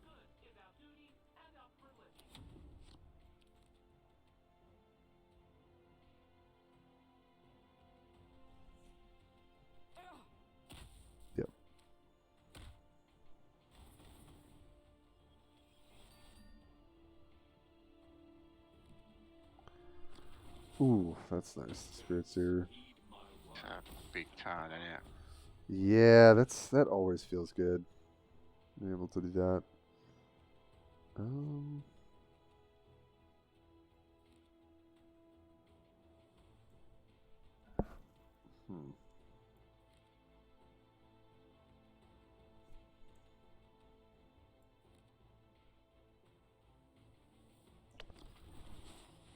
Yep. Ooh, that's nice. Spirit Seer. It's a big turn, isn't it? Yeah, that always feels good. Being able to do that. Hmm.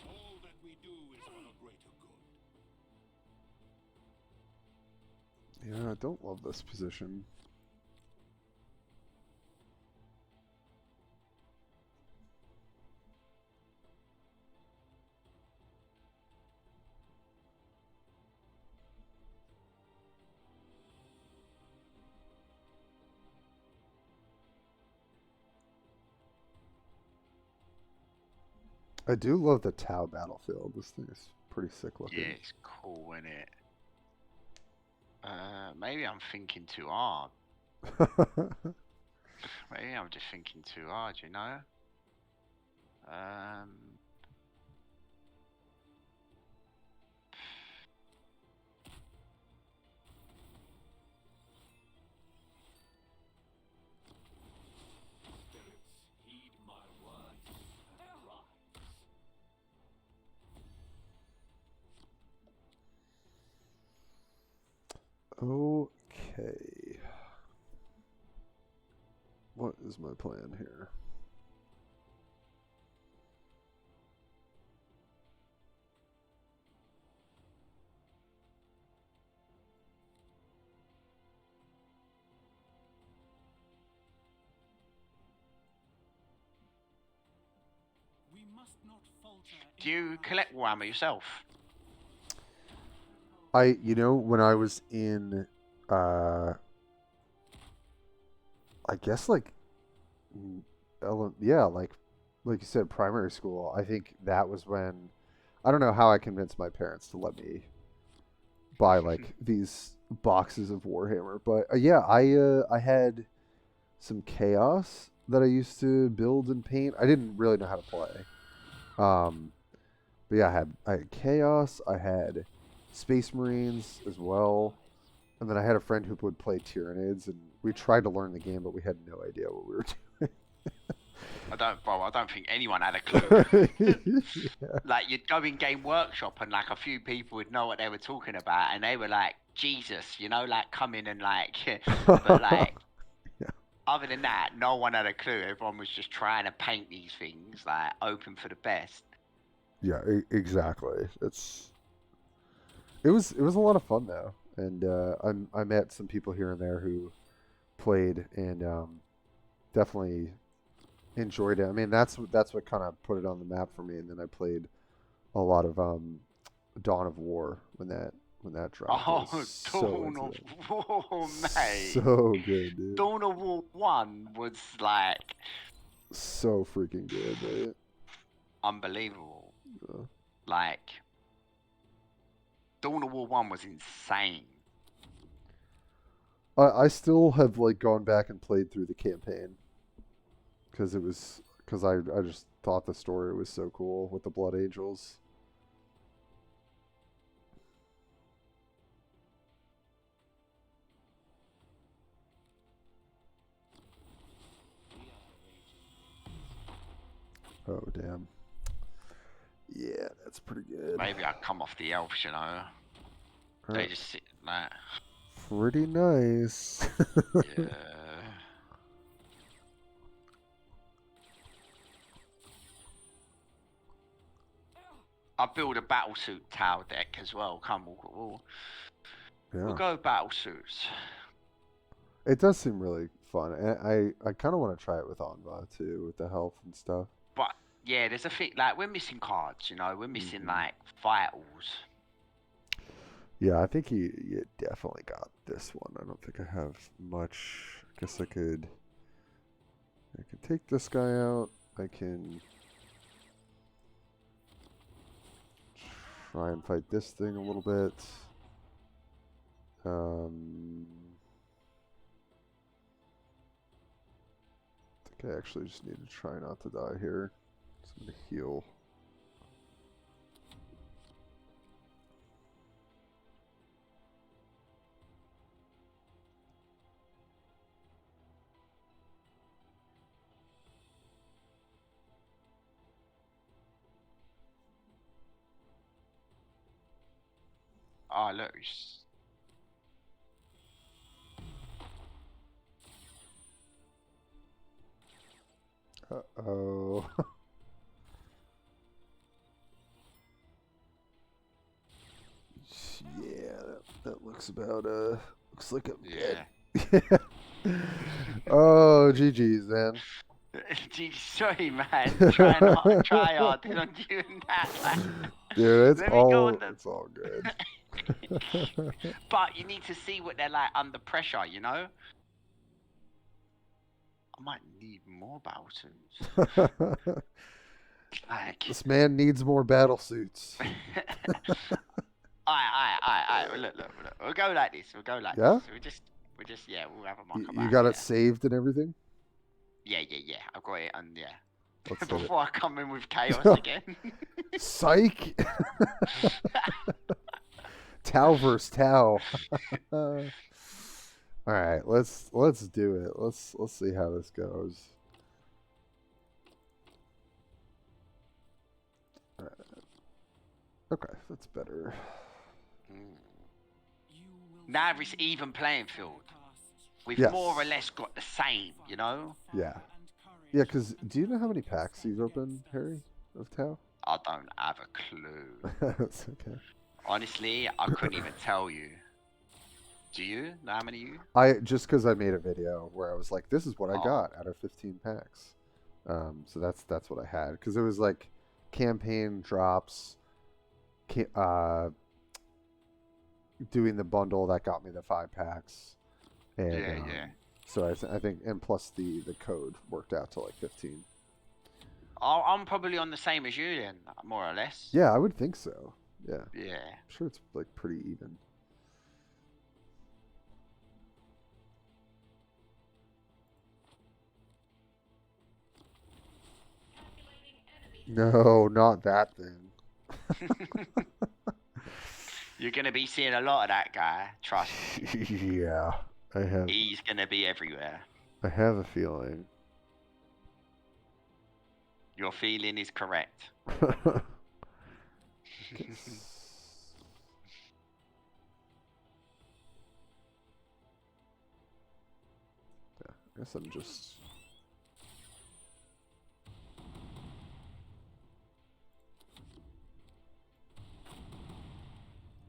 All that we do is for the greater good. Yeah, I don't love this position. I do love the Tau battlefield. This thing is pretty sick looking. Yeah, it's cool, isn't it? Maybe I'm thinking too hard. Maybe I'm just thinking too hard, you know? Spirits, heed my words and rise. Okay. What is my plan here? We must not falter. Do you collect Warhammer yourself? When I was in, I guess yeah, like you said, primary school. I think that was when, I don't know how I convinced my parents to let me buy like these boxes of Warhammer, but yeah, I had some Chaos that I used to build and paint. I didn't really know how to play. But yeah, I had Chaos, I had Space Marines as well. And then I had a friend who would play Tyranids, and we tried to learn the game, but we had no idea what we were doing. I don't think anyone had a clue. Yeah. Like, you'd go in Game Workshop and, like, a few people would know what they were talking about, and they were like, Jesus, you know, like, come in and, like, but, like, Yeah. other than that, no one had a clue. Everyone was just trying to paint these things, like, open for the best. Yeah, exactly. It was a lot of fun though, and I met some people here and there who played and definitely enjoyed it. I mean, that's what kind of put it on the map for me. And then I played a lot of Dawn of War when that dropped. I Oh, was so Dawn into of it. War, mate. So good, dude. Dawn of War 1 was, like, So freaking good, right? unbelievable. Yeah. Like, Dawn of War 1 was insane. I still have like gone back and played through the campaign because I just thought the story was so cool with the Blood Angels. Oh damn. Yeah, that's pretty good. Maybe I'd come off the elves, you know. They just sit like, Pretty nice. yeah. I'll build a battlesuit Tau deck as well. Come, we'll Yeah. go battlesuits. It does seem really fun. And I kind of want to try it with Anva too, with the health and stuff. But yeah, there's a thing like we're missing cards. You know, we're missing like vitals. Yeah, I think you definitely got this one. I don't think I have much. I guess I can take this guy out. I can try and fight this thing a little bit. I think I actually just need to try not to die here. So I'm gonna heal. Oh look. It's- Uh-oh. Yeah, that looks about looks like I'm Yeah. dead. Oh, GG's, man. Gee, sorry, man. Try hard on you and that. Like, Dude, it's let me go on the- it's all good. But you need to see what they're like under pressure. You know. I might need more battlesuits. Like. This man needs more battle suits. Alright. Look. We'll go like this. Yeah? This. We'll just, we'll have a You, mock you about got it. it saved and everything? Yeah. I've got it, and yeah. Let's do it. Before I come in with chaos again. Psych! Tau versus Tau. Alright, let's do it. Let's see how this goes. Alright. Okay, that's better. Now it's even playing field. We've Yes. more or less got the same, you know? Yeah. Yeah, because do you know how many packs you've opened, Harry, of Tau? I don't have a clue. That's okay. Honestly, I couldn't even tell you. Do you know how many you? Just because I made a video where I was like, this is what I Oh. got out of 15 packs. So that's what I had, because it was like campaign drops, doing the bundle that got me the 5 packs, and Yeah. so I think, and plus the code worked out to like 15. I'm probably on the same as you then, more or less. Yeah, I would think so. Yeah, Yeah. I'm sure it's like pretty even. No, not that thing. You're gonna be seeing a lot of that guy. Trust me. Yeah, I have He's gonna be everywhere. a feeling. Your feeling is correct. I guess I'm just.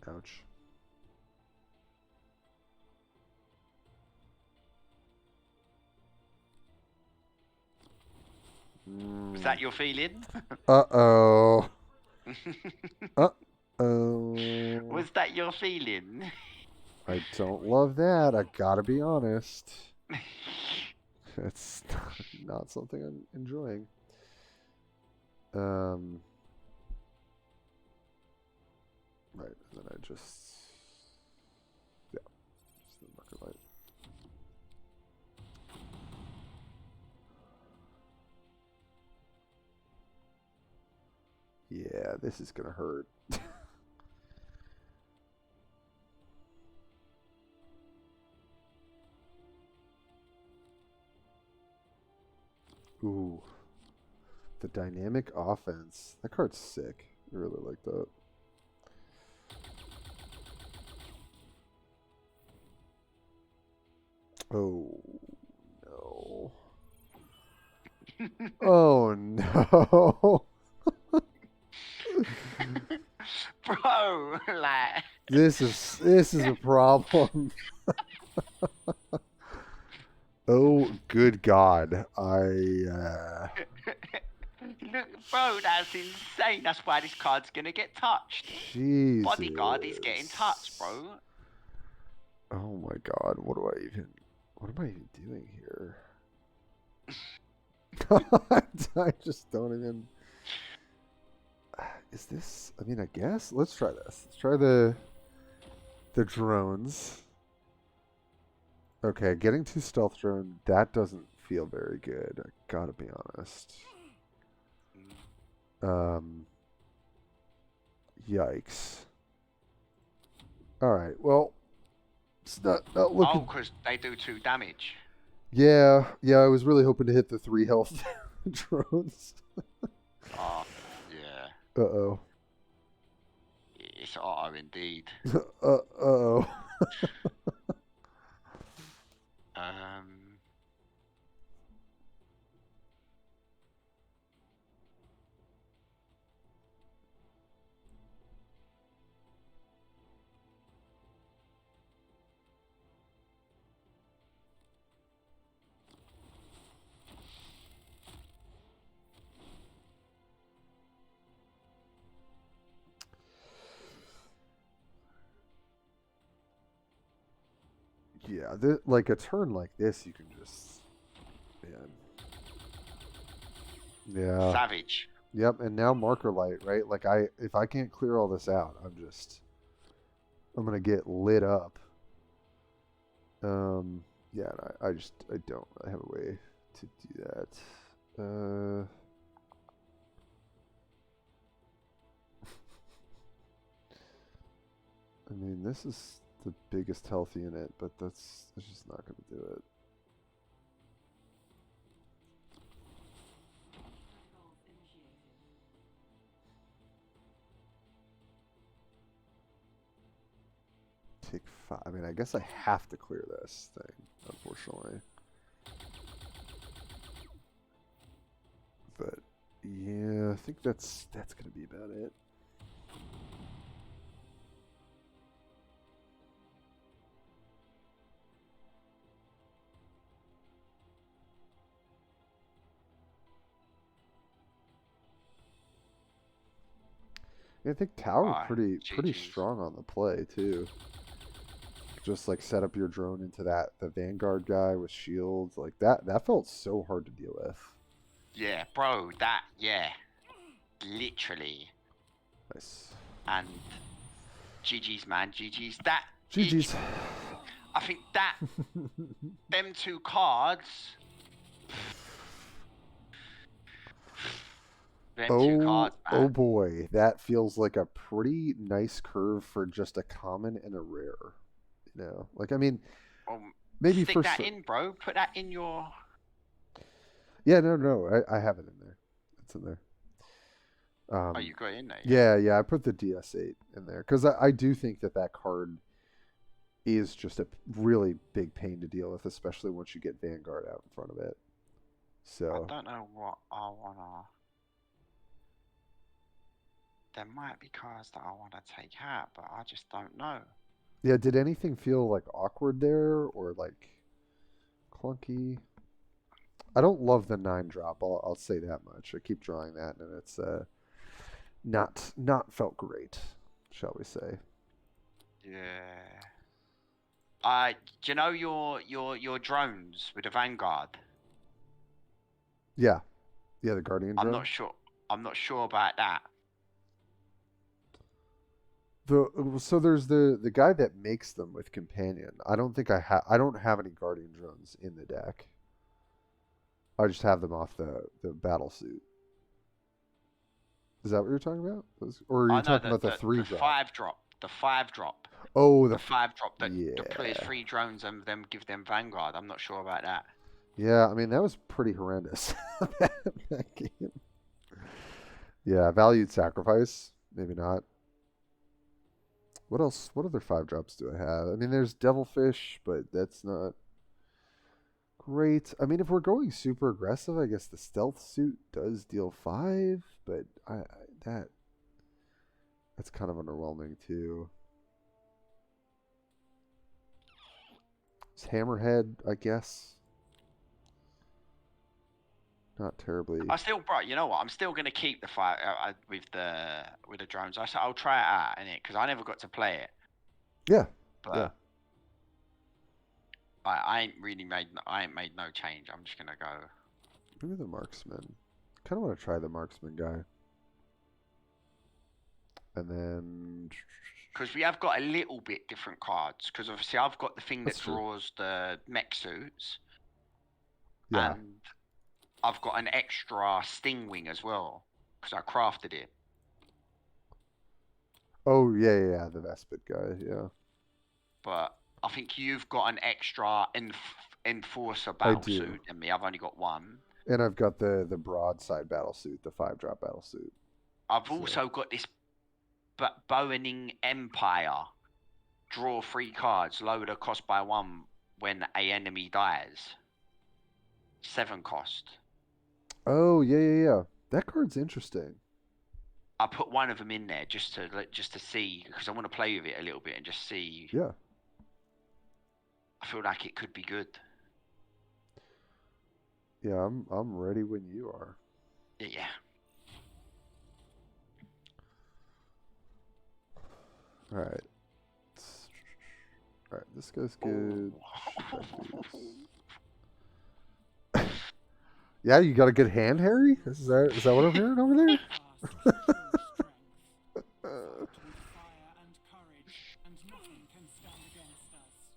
Ouch. Is that your feeling? Uh-oh. Uh-oh. Was that your feeling? I don't love that. I gotta be honest. It's not something I'm enjoying. Right, and then I just... Yeah, just the bucket light. Yeah, this is gonna hurt. Ooh. The dynamic offense. That card's sick. I really like that. Oh, no. Oh, no. Bro, like, This is a problem. Oh, good God. look, bro, that's insane. That's why this card's gonna get touched. Jesus. Bodyguard, he's getting touched, bro. Oh my God. What am I even doing here? I just don't even. Is this? I mean, I guess. Let's try this. Let's try the drones. Okay, getting to stealth drone. That doesn't feel very good. I gotta be honest. Yikes. All right. Well, it's not looking. Oh, because they do 2 damage. Yeah. I was really hoping to hit the 3 health drones. Oh, yeah. Uh-oh. It's auto indeed. Uh-oh. Yeah, like a turn like this, you can just, man. Yeah. Savage. Yep, and now marker light, right? Like if I can't clear all this out, I'm gonna get lit up. Yeah, I don't really have a way to do that. I mean, this is the biggest health unit, but that's just not gonna do it. Take 5. I mean, I guess I have to clear this thing, unfortunately. But yeah, I think that's gonna be about it. I think tower pretty strong on the play too. Just like set up your drone into the Vanguard guy with shields like that. That felt so hard to deal with. Yeah, bro. Literally. Nice. And GG's, man. GG's. That. GG's. I think that them 2 cards. Oh boy, that feels like a pretty nice curve for just a common and a rare. You know, like I mean, maybe stick that in, bro. Put that in your. Yeah, no, I have it in there. It's in there. Oh, you got it in there. Yeah. I put the DS8 in there because I do think that card is just a really big pain to deal with, especially once you get Vanguard out in front of it. So I don't know what I wanna. There might be cards that I want to take out, but I just don't know. Yeah, did anything feel like awkward there or like clunky? I don't love the 9 drop. I'll say that much. I keep drawing that, and it's not felt great, shall we say? Yeah. Do you know your drones with the Vanguard? Yeah, the Guardian drone. I'm not sure about that. So there's the guy that makes them with Companion. I don't think I don't have any Guardian drones in the deck. I just have them off the battle suit. Is that what you're talking about? Or are you talking about the 3 drop? 5 drop. The 5 drop. Oh, the 5 drop. Yeah. The players 3 drones and them give them Vanguard. I'm not sure about that. Yeah, I mean that was pretty horrendous. that game. Yeah, valued sacrifice. Maybe not. What else? What other 5 drops do I have? I mean, there's Devilfish, but that's not great. I mean, if we're going super aggressive, I guess the stealth suit does deal 5, but That's kind of underwhelming too. It's Hammerhead, I guess. Not terribly. I still, bro. You know what? I'm still gonna keep the fight with the drones. I'll try it out in it because I never got to play it. Yeah. But Yeah. I ain't really made. I ain't made no change. I'm just gonna go. Maybe the marksman. Kind of want to try the marksman guy. And then. Because we have got a little bit different cards. Because obviously I've got the thing that That's true. draws the mech suits. Yeah. And I've got an extra sting wing as well. Because I crafted it. Oh, yeah, the Vespid guy, yeah. But I think you've got an extra enforcer I battle do. suit than me. I've only got one. And I've got the broadside battle suit, the 5-drop battle suit. I've also got this Bowening Empire. Draw 3 cards, lower the cost by 1 when a enemy dies. 7 cost. Oh, yeah. That card's interesting. I put one of them in there just to see because I want to play with it a little bit and just see. Yeah. I feel like it could be good. Yeah, I'm ready when you are. Yeah. All right. All right, this guy's good. Yeah, you got a good hand, Harry? Is that what I'm hearing over there? With fire and courage, and nothing can stand against us.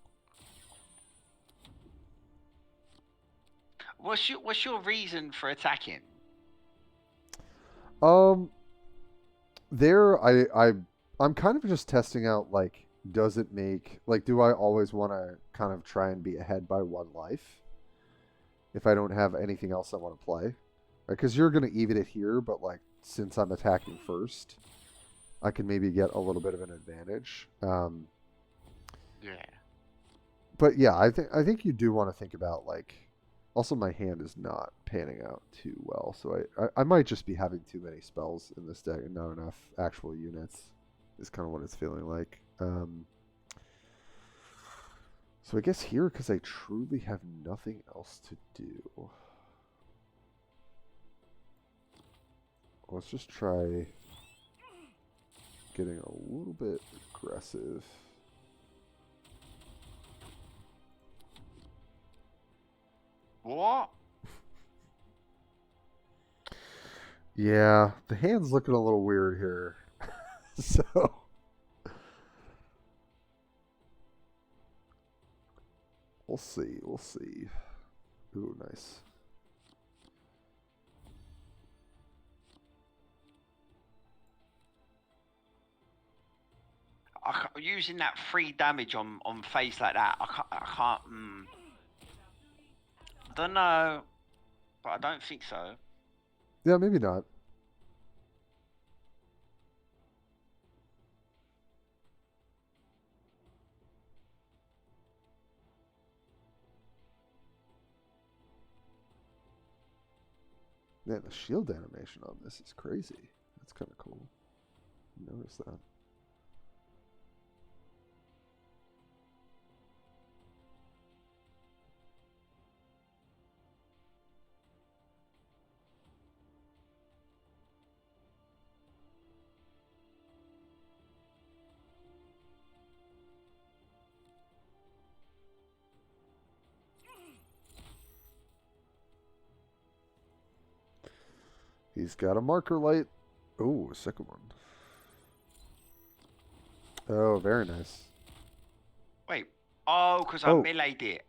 What's your reason for attacking? I'm kind of just testing out, like, does it make, like, do I always want to kind of try and be ahead by 1 life if I don't have anything else I want to play? Because you're going to even it here, but, like, since I'm attacking first, I can maybe get a little bit of an advantage. Yeah. But yeah, I think you do want to think about, like, also my hand is not panning out too well, so I might just be having too many spells in this deck and not enough actual units is kind of what it's feeling like. So I guess here, because I truly have nothing else to do, let's just try getting a little bit aggressive. What? Yeah, the hand's looking a little weird here. So we'll see. Ooh, nice. Using that 3 damage on face like that, I can't. Don't know, but I don't think so. Yeah, maybe not. Man, the shield animation on this is crazy. That's kind of cool. Notice that. He's got a marker light. Oh, a second one. Oh, very nice. Wait. Oh, because I Oh. melee'd it.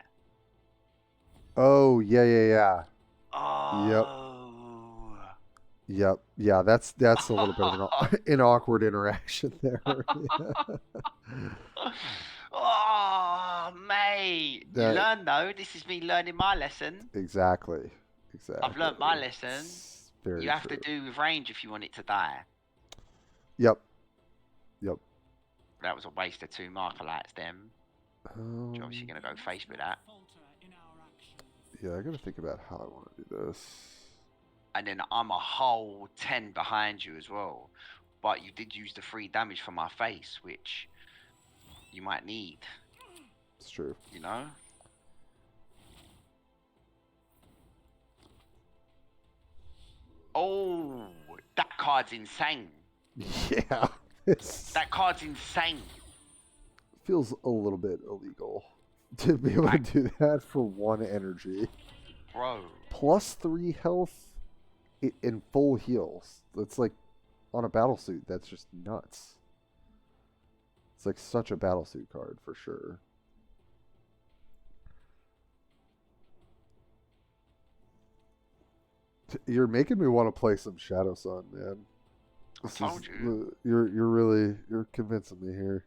Oh, yeah. Oh. Yep. Yeah, that's a little bit of an awkward interaction there. Oh, mate. You That- learn though. This is me learning my lesson. Exactly. I've learnt my lesson. It's very You have true. to do with range if you want it to die. Yep. That was a waste of 2 marker lights then. You're obviously going to go face with that. Falter in our actions. Yeah, I gotta think about how I want to do this. And then I'm a whole 10 behind you as well. but you did use the 3 damage from my face, which you might need, It's true. you know? Oh, that card's insane. Yeah. It's That card's insane. feels a little bit illegal to be able to do that for 1 energy. Bro. +3 health in full heals. That's like on a battlesuit. That's just nuts. It's like such a battlesuit card for sure. You're making me want to play some Shadow Sun, man. I told you. You're convincing me here.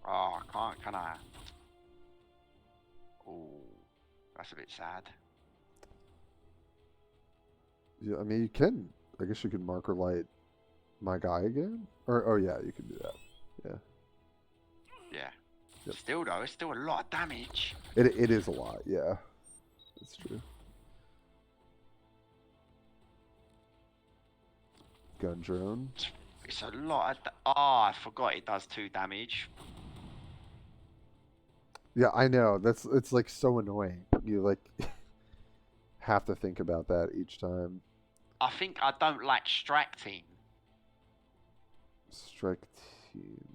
Oh, I can't, can I? Oh, that's a bit sad. Yeah, I mean, you can. I guess you could marker light my guy again. Or oh yeah, you can do that. Yeah. Yeah. Yep. Still though, it's still a lot of damage. It is a lot. Yeah, that's true. Gun drone. It's a lot of. Oh, I forgot it does 2 damage. Yeah, I know. It's like so annoying. You like have to think about that each time. I think I don't like Strike Team. Strike team.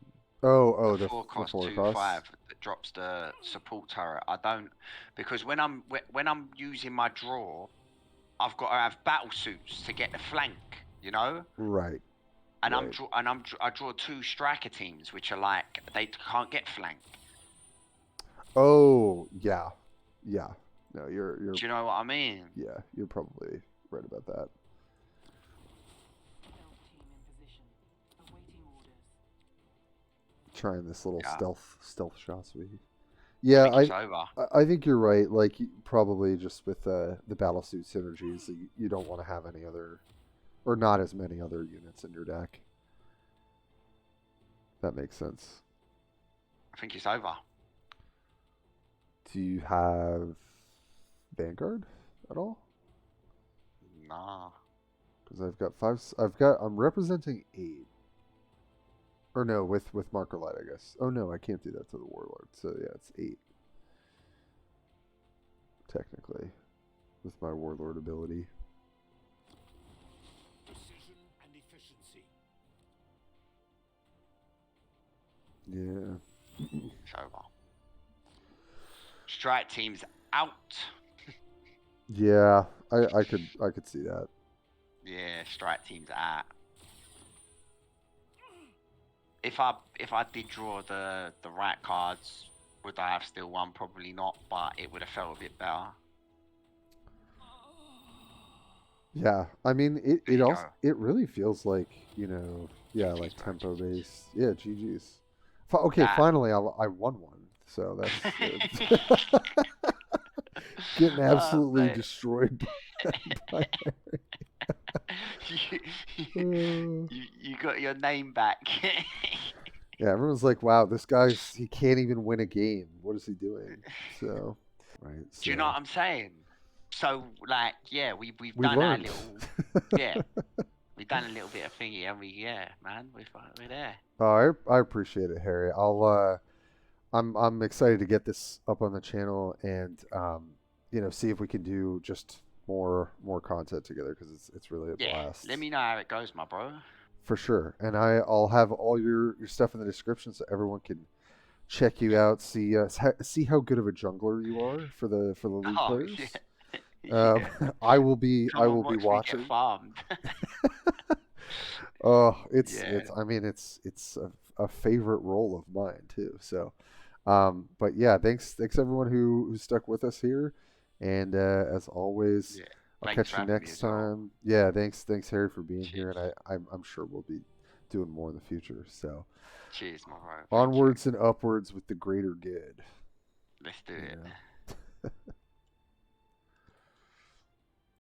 Oh, the 4 cost 4 2 cost. 5 that drops the support turret. I don't, because when I'm using my draw, I've got to have battle suits to get the flank. You know. Right. And right. I draw 2 striker teams, which are like they can't get flank. Oh yeah, yeah. No, you're. Do you know what I mean? Yeah, you're probably right about that. LongTim in position, awaiting orders. Trying this little Yeah. stealth shots we. Yeah, I think it's over. I think you're right. Like probably just with the battlesuit synergies, you don't want to have any other, or not as many other units in your deck. That makes sense. I think it's over. Do you have Vanguard at all? Nah. Because I've got 5. I'm representing 8. Or no, with marker light, I guess. Oh no, I can't do that to the warlord. So yeah, it's 8. Technically, with my warlord ability. Precision and efficiency. Yeah. It's over. Strike Team's out. Yeah, I could see that. Yeah, Strike Team's out. If I did draw the right cards, would I have still won? Probably not, but it would have felt a bit better. Yeah, I mean There it you also go. it really feels like yeah, GG's, like man, tempo GG's. based. Yeah, GG's. Okay, That- finally I won one. So that's good. Getting absolutely mate. destroyed by you got your name back. Yeah, everyone's like, wow, this guy's he can't even win a game. What is he doing? So, right. So, Do you know what I'm saying? So, like, yeah, we've we done our learned. little, yeah, we've done a little bit of thingy, and yeah, man, we're there. Oh, I appreciate it, Harry. I'm excited to get this up on the channel and see if we can do just more content together because it's really a Yeah, blast. let me know how it goes, my bro. For sure. And I'll have all your stuff in the description so everyone can check you out, see how good of a jungler you are for the league Oh, players. yeah. Yeah. I will be Come and be watch me watching. get farmed. Oh, it's Yeah. I mean it's a favorite role of mine too. So, but yeah, thanks everyone who stuck with us here, and as always, Yeah. I'll Thanks catch for you having me next as well. time. Yeah, thanks Harry for being here, Cheers. and I'm sure we'll be doing more in the future. So, Cheers, my bro. Thank you. onwards and upwards with the greater good. Let's do you it. know.